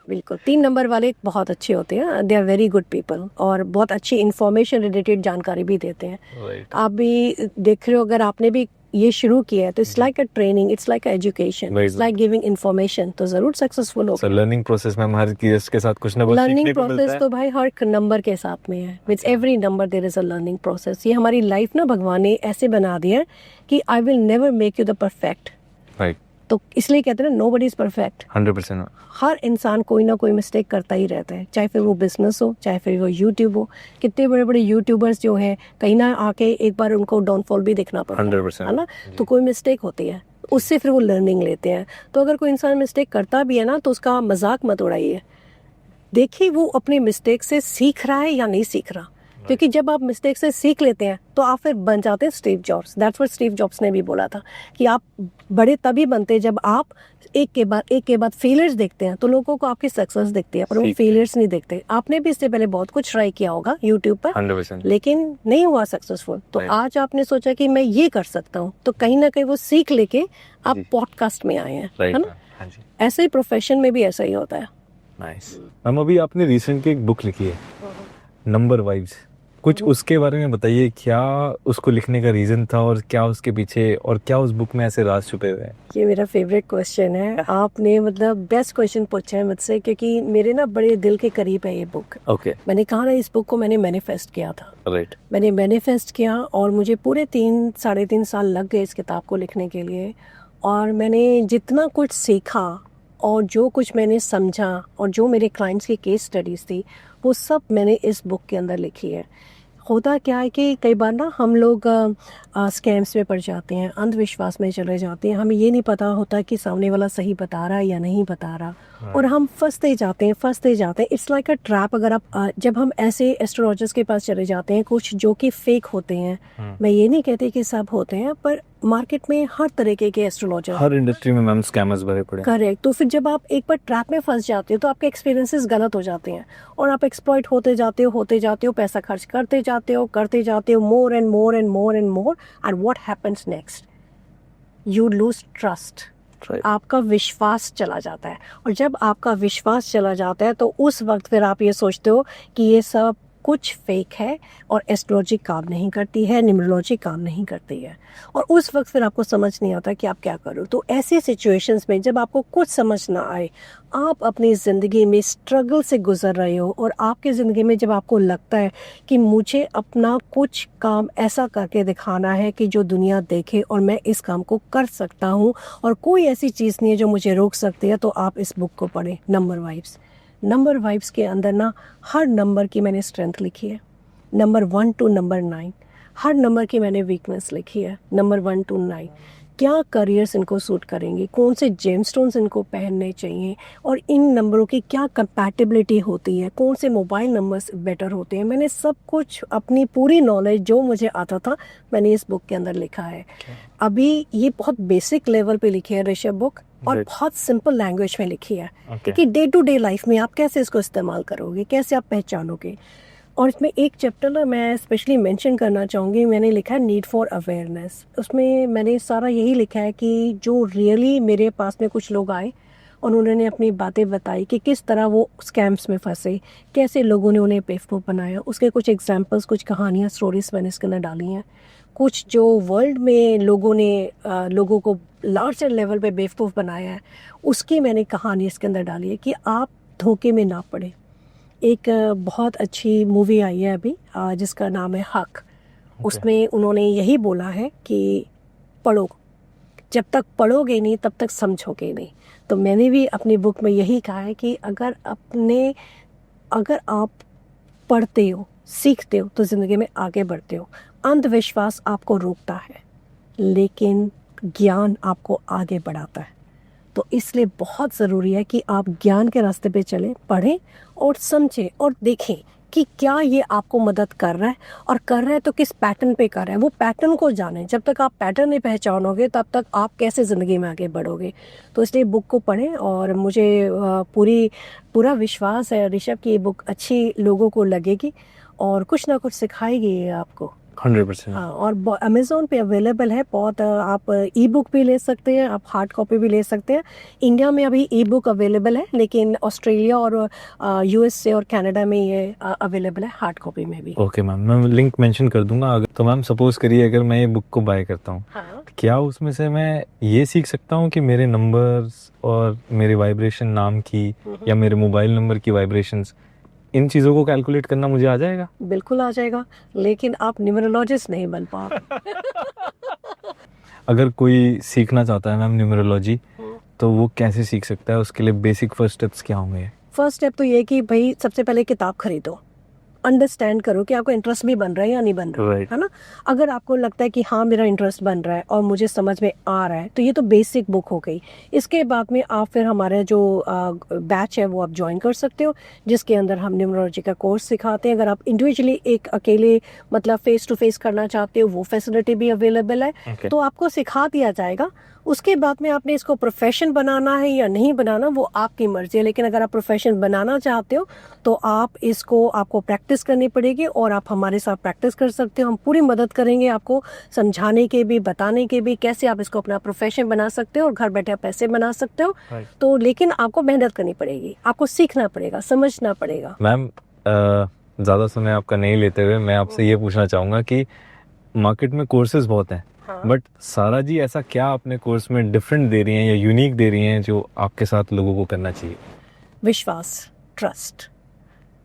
बिल्कुल 3 नंबर वाले बहुत अच्छे होते हैं, they are very good people, और बहुत अच्छी इंफॉर्मेशन रिलेटेड जानकारी भी देते हैं। राइट आप भी देख रहे हो, अगर आपने भी ये शुरू किया है तो it's like a training, it's like a education, Very it's like giving information, तो जरूर सक्सेसफुल सर होगा। लर्निंग प्रोसेस में हम हर चीज के साथ कुछ ना कुछ लर्निंग सीखने को मिलता प्रोसेस है। तो भाई हर नंबर के साथ में है, with every number there is a learning process. ये हमारी लाइफ ना भगवान ने ऐसे बना दिया है कि I will never make you the perfect, right तो इसलिए कहते हैं ना नोबडी इज परफेक्ट। 100%। हर इंसान कोई ना कोई मिस्टेक करता ही रहता है, चाहे फिर वो बिजनेस हो, चाहे फिर वो यूट्यूब हो। कितने बड़े बड़े यूट्यूबर्स जो हैं, कहीं ना आके एक बार उनको डाउनफॉल भी देखना पड़ता 100%, है ना, तो कोई मिस्टेक होती है, उससे फिर वो लर्निंग लेते हैं। तो अगर कोई इंसान मिस्टेक करता भी है ना, तो उसका मजाक मत उड़ाइए, देखिए वो अपनी मिस्टेक से सीख रहा है या नहीं सीख रहा। क्योंकि जब आप मिस्टेक से सीख लेते हैं तो आप फिर बन जाते हैं Steve jobs. That's what Steve jobs ने भी बोला था कि आप बड़े तभी बनते हैं जब आप एक के बाद फेलियर्स देखते हैं, तो लोगों को आपकी सक्सेस दिखती है पर वो सीखते हैं। फेलियर्स नहीं देखते। आपने भी इससे पहले बहुत कुछ ट्राई किया होगा यूट्यूब पर, 100%। लेकिन नहीं हुआ सक्सेसफुल, तो Right. आज आपने सोचा कि मैं ये कर सकता हूँ, तो कहीं ना कहीं वो सीख लेके आप जी। पॉडकास्ट में आए हैं, राइट है ना। हाँ जी ऐसे ही प्रोफेशन में भी ऐसा ही होता है। नाइस। मैम अभी आपने रिसेंटली एक बुक लिखी है नंबर वाइब्स, कुछ उसके बारे में बताइए, क्या उसको लिखने का रीजन था और क्या उसके पीछे, और क्या उस बुक में ऐसे राज छुपे हुए हैं? ये मेरा फेवरेट क्वेश्चन है, आपने मतलब बेस्ट क्वेश्चन पूछा है मुझसे, क्योंकि मेरे ना बड़े दिल के करीब है ये बुक। ओके मैंने कहा ना, इस बुक को मैंने मैनिफेस्ट किया था, राइट मैंने मैनिफेस्ट किया, और मुझे पूरे 3-3.5 साल लग गए इस किताब को लिखने के लिए। और मैंने जितना कुछ सीखा और जो कुछ मैंने समझा और जो मेरे क्लाइंट्स की केस स्टडीज़ थी, वो सब मैंने इस बुक के अंदर लिखी है। होता क्या है कि कई बार ना हम लोग स्कैम्स में पड़ जाते हैं, अंधविश्वास में चले जाते हैं, हमें ये नहीं पता होता कि सामने वाला सही बता रहा है या नहीं बता रहा, और हम फंसते जाते हैं। It's like a trap. अगर आप जब हम ऐसे एस्ट्रोलॉजर्स के पास चले जाते हैं, कुछ जो कि फेक होते हैं, मैं ये नहीं कहती कि सब होते हैं, पर मार्केट में हर तरीके के एस्ट्रोलॉजर, हर इंडस्ट्री में मैम स्कैमर्स भरे पड़े हैं। करेक्ट। तो फिर जब आप एक बार ट्रैप में फंस जाते हो तो आपके एक्सपीरियंसेस गलत हो जाते हैं, और आप एक्सप्लॉइट होते जाते हो, पैसा खर्च करते जाते हो more and more and more and more, and what happens next, you lose trust. Right. आपका विश्वास चला जाता है, और जब आपका विश्वास चला जाता है तो उस वक्त फिर आप ये सोचते हो कि ये सब कुछ फेक है, और एस्ट्रोलॉजी काम नहीं करती है, न्यूमरोलॉजी काम नहीं करती है, और उस वक्त फिर आपको समझ नहीं आता कि आप क्या करो। तो ऐसी सिचुएशंस में जब आपको कुछ समझ ना आए, आप अपनी ज़िंदगी में स्ट्रगल से गुजर रहे हो, और आपकी ज़िंदगी में जब आपको लगता है कि मुझे अपना कुछ काम ऐसा करके दिखाना है कि जो दुनिया देखे और मैं इस काम को कर सकता हूँ, और कोई ऐसी चीज़ नहीं है जो मुझे रोक सकती है, तो आप इस बुक को पढ़ें, नंबर वाइब्स के अंदर ना हर नंबर की मैंने स्ट्रेंथ लिखी है, number 1 to number 9, her number की मैंने वीकनेस लिखी है, नंबर 1 to 9। क्या करियर्स इनको सूट करेंगे, कौन से जेमस्टोन्स इनको पहनने चाहिए, और इन नंबरों की क्या कंपैटिबिलिटी होती है, कौन से मोबाइल नंबर्स बेटर होते हैं। मैंने सब कुछ, अपनी पूरी नॉलेज जो मुझे आता था, मैंने इस बुक के अंदर लिखा है। अभी ये बहुत बेसिक लेवल पे लिखी है ऋषभ बुक, और Right. बहुत सिंपल लैंग्वेज में लिखी है Okay. कि डे टू डे लाइफ में आप कैसे इसको इस्तेमाल करोगे, कैसे आप पहचानोगे। और इसमें एक चैप्टर ना मैं स्पेशली मेंशन करना चाहूँगी, मैंने लिखा है नीड फॉर अवेयरनेस। उसमें मैंने सारा यही लिखा है कि जो रियली मेरे पास में कुछ लोग आए और उन्होंने अपनी बातें बताई कि किस तरह वो स्कैम्स में फंसे, कैसे लोगों ने उन्हें बेवकूफ़ बनाया, उसके कुछ एग्जांपल्स, कुछ कहानियाँ, स्टोरीज मैंने इसके अंदर डाली हैं। कुछ जो वर्ल्ड में लोगों ने लोगों को लार्जर लेवल पे बेवकूफ़ बनाया है, उसकी मैंने कहानी इसके अंदर डाली है कि आप धोखे में ना पड़े। एक बहुत अच्छी मूवी आई है अभी जिसका नाम है हक। उसमें उन्होंने यही बोला है कि पढ़ो, जब तक पढ़ोगे नहीं तब तक समझोगे नहीं। तो मैंने भी अपनी बुक में यही कहा है कि अगर आप पढ़ते हो, सीखते हो तो ज़िंदगी में आगे बढ़ते हो। अंधविश्वास आपको रोकता है लेकिन ज्ञान आपको आगे बढ़ाता है। तो इसलिए बहुत ज़रूरी है कि आप ज्ञान के रास्ते पे चलें, पढ़ें और समझें और देखें कि क्या ये आपको मदद कर रहा है, और कर रहा है तो किस पैटर्न पे कर रहा है, वो पैटर्न को जानें। जब तक आप पैटर्न नहीं पहचानोगे तब तक आप कैसे ज़िंदगी में आगे बढ़ोगे। तो इसलिए बुक को पढ़ें और मुझे पूरा विश्वास है ऋषभ की ये बुक अच्छी लोगों को लगेगी और कुछ ना कुछ सिखाएगी ये आपको। 100%। हाँ, और अमेज़ोन पे अवेलेबल है बहुत। आप ई बुक भी ले सकते हैं, आप हार्ड कॉपी भी ले सकते हैं। इंडिया में अभी ई बुक अवेलेबल है, लेकिन ऑस्ट्रेलिया और यूएसए और कनाडा में ये अवेलेबल है हार्ड कॉपी में भी। ओके मैम, मैं लिंक मेंशन कर दूंगा। अगर तो मैम सपोज करिए अगर मैं ये बुक को बाय करता हूँ, हाँ, क्या उसमें से मैं ये सीख सकता हूँ कि मेरे नंबर्स और मेरे वाइब्रेशन नाम की या मेरे मोबाइल नंबर की वाइब्रेशंस, इन चीज़ों को कैलकुलेट करना मुझे आ जाएगा? बिल्कुल आ जाएगा, लेकिन आप न्यूमरोलॉजिस्ट नहीं बन पाओगे। अगर कोई सीखना चाहता है मैम न्यूमरोलॉजी, तो वो कैसे सीख सकता है? उसके लिए बेसिक फर्स्ट स्टेप्स क्या होंगे? फर्स्ट स्टेप तो ये कि भाई सबसे पहले किताब खरीदो, अंडरस्टैंड करो कि आपको इंटरेस्ट भी बन रहा है या नहीं बन रहा है, Right. है ना। अगर आपको लगता है कि हाँ मेरा इंटरेस्ट बन रहा है और मुझे समझ में आ रहा है, तो ये तो बेसिक बुक हो गई। इसके बाद में आप फिर हमारा जो बैच है वो आप ज्वाइन कर सकते हो, जिसके अंदर हम न्यूमरोलॉजी का कोर्स सिखाते हैं। अगर आप इंडिविजुअली एक अकेले मतलब फेस टू फेस करना चाहते हो, वो फैसिलिटी भी अवेलेबल है। Okay. तो आपको सिखा दिया जाएगा। उसके बाद में आपने इसको प्रोफेशन बनाना है या नहीं बनाना वो आपकी मर्जी है, लेकिन अगर आप प्रोफेशन बनाना चाहते हो तो आपको प्रैक्टिस करनी पड़ेगी और आप हमारे साथ प्रैक्टिस कर सकते हो। हम पूरी मदद करेंगे आपको समझाने के भी, बताने के भी, कैसे आप इसको अपना प्रोफेशन बना सकते हो और घर बैठे पैसे बना सकते हो। Right. तो लेकिन आपको मेहनत करनी पड़ेगी, आपको सीखना पड़ेगा, समझना पड़ेगा। मैम ज़्यादा समय आपका नहीं लेते हुए मैं आपसे ये पूछना चाहूँगा कि मार्केट में कोर्सेज बहुत हैं, हाँ। बट सारा जी ऐसा क्या अपने कोर्स में डिफरेंट दे रही हैं या यूनिक दे रही हैं जो आपके साथ लोगों को करना चाहिए? विश्वास, ट्रस्ट,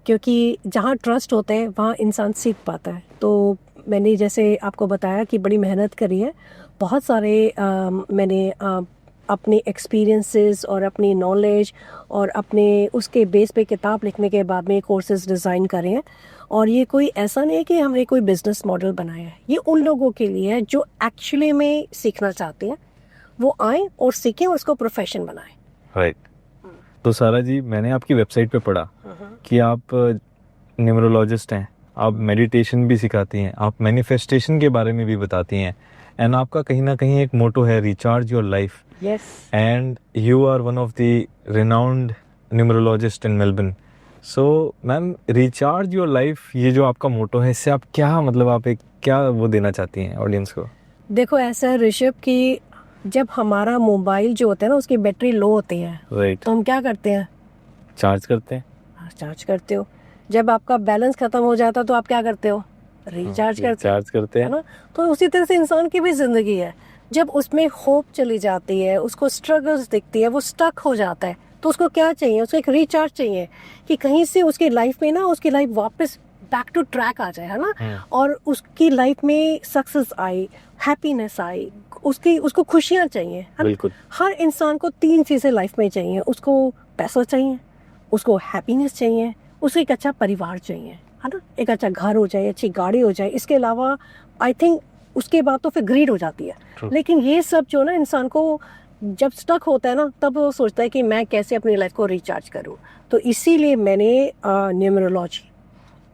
क्योंकि जहाँ ट्रस्ट होता है वहाँ इंसान सीख पाता है। तो मैंने जैसे आपको बताया कि बड़ी मेहनत करी है, बहुत सारे मैंने अपने एक्सपीरियंसेस और अपनी नॉलेज और अपने उसके बेस पे किताब लिखने के बाद में कोर्सेज डिज़ाइन करे हैं। और ये कोई ऐसा नहीं है कि हमने कोई बिजनेस मॉडल बनाया है, ये उन लोगों के लिए है जो एक्चुअली में सीखना चाहते हैं, वो आए और सीखें और उसको प्रोफेशन बनाएं। राइट। तो सारा जी, मैंने आपकी वेबसाइट पे पढ़ा कि आप न्यूमरोलॉजिस्ट हैं, आप मेडिटेशन भी सिखाती हैं, आप मैनिफेस्टेशन के बारे में भी बताती हैं, एंड आपका कहीं ना कहीं एक मोटो है recharge your life, yes. And you are one of the renowned numerologist in Melbourne. So ma'am, recharge your life, ये जो आपका मोटो है, इससे आप क्या मतलब आप एक क्या वो देना चाहती हैं ऑडियंस को? देखो ऐसा है ऋषभ कि जब हमारा मोबाइल जो होता है ना उसकी बैटरी लो होती है, राइट, तो हम क्या करते हैं? चार्ज करते हैं। चार्ज करते हो। जब आपका बैलेंस खत्म हो जाता तो आप क्या करते हो? रिचार्ज करते हो, चार्ज करते है हैं ना। तो उसी तरह से इंसान की भी जिंदगी है, जब उसमें होप चली जाती है, उसको स्ट्रगल्स दिखती है, वो स्टक हो जाता है, तो उसको क्या चाहिए? उसको एक रिचार्ज चाहिए कि कहीं से उसकी लाइफ में ना उसकी लाइफ वापस बैक टू ट्रैक आ जाए, है ना। और उसकी लाइफ में सक्सेस आई, हैप्पीनेस आई, उसको खुशियाँ चाहिए, है ना। बिल्कुल। हर इंसान को 3 चीज़ें लाइफ में चाहिए, उसको पैसा चाहिए, उसको हैप्पीनेस चाहिए, उसको एक अच्छा परिवार चाहिए, है ना, एक अच्छा घर हो जाए, अच्छी गाड़ी हो जाए। इसके अलावा आई थिंक उसके बाद तो फिर ग्रीड हो जाती है। True. लेकिन ये सब जो ना इंसान को जब स्टक होता है ना, तब वो सोचता है कि मैं कैसे अपनी लाइफ को रिचार्ज करूं। तो इसीलिए मैंने न्यूमरोलॉजी,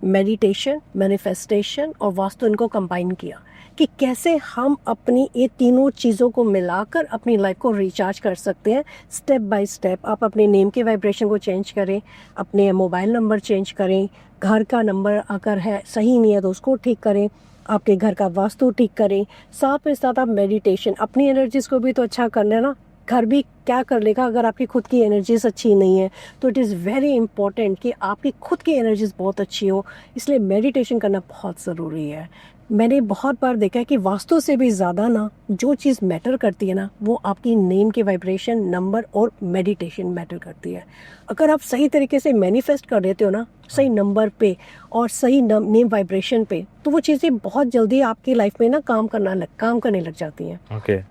मेडिटेशन, मैनिफेस्टेशन और वास्तु इनको कंबाइन किया कि कैसे हम अपनी ये तीनों चीज़ों को मिलाकर अपनी लाइफ को रिचार्ज कर सकते हैं स्टेप बाय स्टेप। आप अपने नेम के वाइब्रेशन को चेंज करें, अपने मोबाइल नंबर चेंज करें, घर का नंबर अगर है सही नहीं है तो उसको ठीक करें, आपके घर का वास्तु ठीक करें, साथ में साथ आप मेडिटेशन, अपनी एनर्जीज को भी तो अच्छा करना है ना। घर भी क्या कर लेगा अगर आपकी खुद की एनर्जीज अच्छी नहीं है। तो इट इज़ वेरी इंपॉर्टेंट कि आपकी खुद की एनर्जीज बहुत अच्छी हो, इसलिए मेडिटेशन करना बहुत ज़रूरी है। मैंने बहुत बार देखा है कि वास्तु से भी ज़्यादा ना जो चीज़ मैटर करती है ना, वो आपकी नेम के वाइब्रेशन, नंबर और मेडिटेशन मैटर करती है। अगर आप सही तरीके से मैनिफेस्ट कर देते हो ना, सही नंबर पे और सही नेम वाइब्रेशन पे, तो वो चीज़ें बहुत जल्दी आपकी लाइफ में ना काम करने लग जाती हैं। ओके।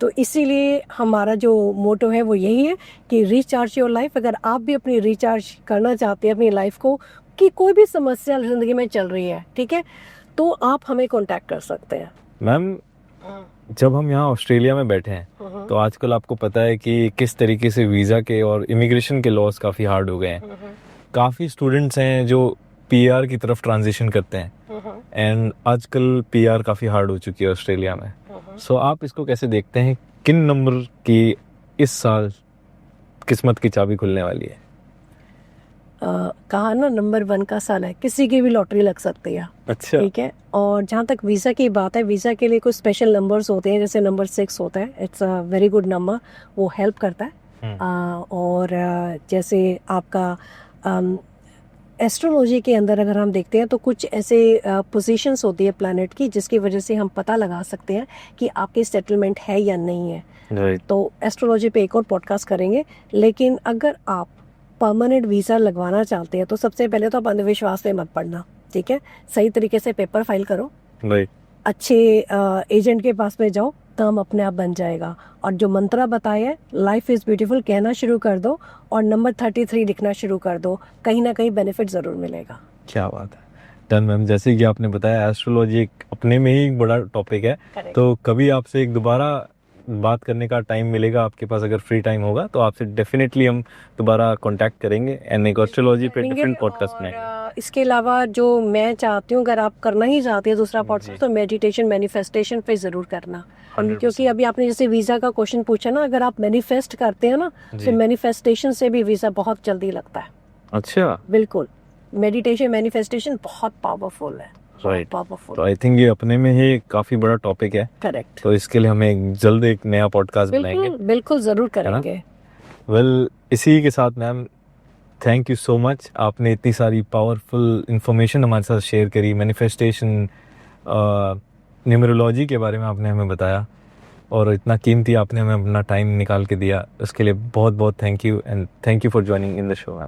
तो इसीलिए हमारा जो मोटो है वो यही है कि रिचार्ज योर लाइफ। अगर आप भी अपनी रिचार्ज करना चाहते हैं अपनी लाइफ को, कि कोई भी समस्या ज़िंदगी में चल रही है, ठीक है, तो आप हमें कांटेक्ट कर सकते हैं। मैम, जब हम यहाँ ऑस्ट्रेलिया में बैठे हैं तो आजकल आपको पता है कि किस तरीके से वीज़ा के और इमिग्रेशन के लॉज काफ़ी हार्ड हो गए हैं। काफ़ी स्टूडेंट्स हैं जो पीआर की तरफ ट्रांजिशन करते हैं, एंड आजकल पीआर काफ़ी हार्ड हो चुकी है ऑस्ट्रेलिया में। सो आप इसको कैसे देखते हैं, किन नंबर की इस साल किस्मत की चाबी खुलने वाली है? कहा ना, नंबर 1 का साल है, किसी की भी लॉटरी लग सकती है। अच्छा। ठीक है। और जहाँ तक वीज़ा की बात है, वीज़ा के लिए कुछ स्पेशल नंबर्स होते हैं, जैसे नंबर 6 होता है, it's a very good number, वो हेल्प करता है। और जैसे आपका एस्ट्रोलॉजी के अंदर अगर हम देखते हैं तो कुछ ऐसे पोजीशंस होती है प्लैनेट की, जिसकी वजह से हम पता लगा सकते हैं कि आपकी सेटलमेंट है या नहीं है। तो एस्ट्रोलॉजी पे एक और पॉडकास्ट करेंगे। लेकिन अगर आप परमानेंट वीज़ा लगवाना चाहते हैं तो सबसे पहले तो आप अंधविश्वास पे मत पड़ना, ठीक है। सही तरीके से पेपर फाइल करो, अच्छे एजेंट के पास में जाओ, काम अपने आप बन जाएगा। और जो मंत्रा बताया है, लाइफ इज़ ब्यूटीफुल, कहना शुरू कर दो और नंबर 33 लिखना शुरू कर दो, कहीं ना कहीं बेनिफिट ज़रूर मिलेगा। क्या बात है। डन मैम, जैसे कि आपने बताया एस्ट्रोलॉजी एक अपने में ही एक बड़ा टॉपिक है। Correct. तो कभी आपसे एक दोबारा बात करने का टाइम मिलेगा आपके पास, अगर फ्री टाइम होगा तो आपसे डेफिनेटली हम दोबारा कांटेक्ट करेंगे एंड एक एस्ट्रोलॉजी पे डिफरेंट पॉडकास्ट बनाएंगे। इसके अलावा जो मैं चाहती हूँ, अगर आप करना ही चाहते हैं दूसरा पॉडकास्ट, तो मेडिटेशन मैनिफेस्टेशन पे ज़रूर करना। क्योंकि अभी आपने जैसे वीज़ा का क्वेश्चन पूछा ना, अगर आप मैनिफेस्ट करते हैं ना, तो मैनिफेस्टेशन से भी वीज़ा बहुत जल्दी लगता है। अच्छा। बिल्कुल, मेडिटेशन मैनिफेस्टेशन बहुत पावरफुल है। राइट। पावरफुल। तो आई थिंक ये अपने में ही काफी बड़ा टॉपिक है। करेक्ट। तो इसके लिए हमें जल्द एक नया पॉडकास्ट बनाएंगे। बिल्कुल जरूर करेंगे। वेल, इसी के साथ ma'am, thank you so much. आपने इतनी सारी पावरफुल इंफॉर्मेशन हमारे साथ शेयर करी, मैनिफेस्टेशन, न्यूमरोलॉजी के बारे में आपने हमें बताया, और इतना कीमती आपने हमें अपना टाइम निकाल के दिया, उसके लिए बहुत बहुत thank you, and thank you for joining in the show ma'am.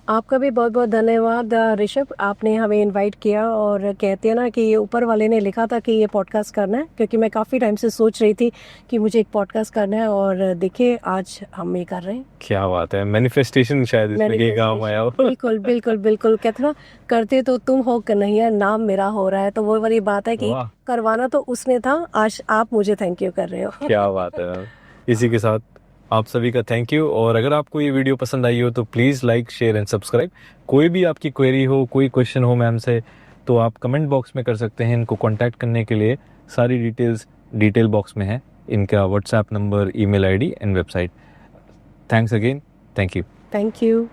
आपका भी बहुत बहुत धन्यवाद ऋषभ, आपने हमें इनवाइट किया। और कहते हैं ना कि ये ऊपर वाले ने लिखा था कि ये पॉडकास्ट करना है, क्योंकि मैं काफ़ी टाइम से सोच रही थी कि मुझे एक पॉडकास्ट करना है, और देखिए आज हम ये कर रहे हैं। क्या बात है, मैनिफेस्टेशन शायद इसमें के काम आया हो। बिल्कुल बिल्कुल बिल्कुल। कहते ना, करते तो तुम हो कन्हैया, नाम मेरा हो रहा है। तो वो वाली बात है कि करवाना तो उसने था, आज आप मुझे थैंक यू कर रहे हो। क्या बात है। इसी के साथ आप सभी का थैंक यू, और अगर आपको ये वीडियो पसंद आई हो तो please like, share and subscribe. कोई भी आपकी क्वेरी हो, कोई क्वेश्चन हो मैम से, तो आप कमेंट बॉक्स में कर सकते हैं। इनको कांटेक्ट करने के लिए सारी डिटेल्स डिटेल बॉक्स में है, इनका WhatsApp number, email ID and website. Thanks again, thank you. Thank you.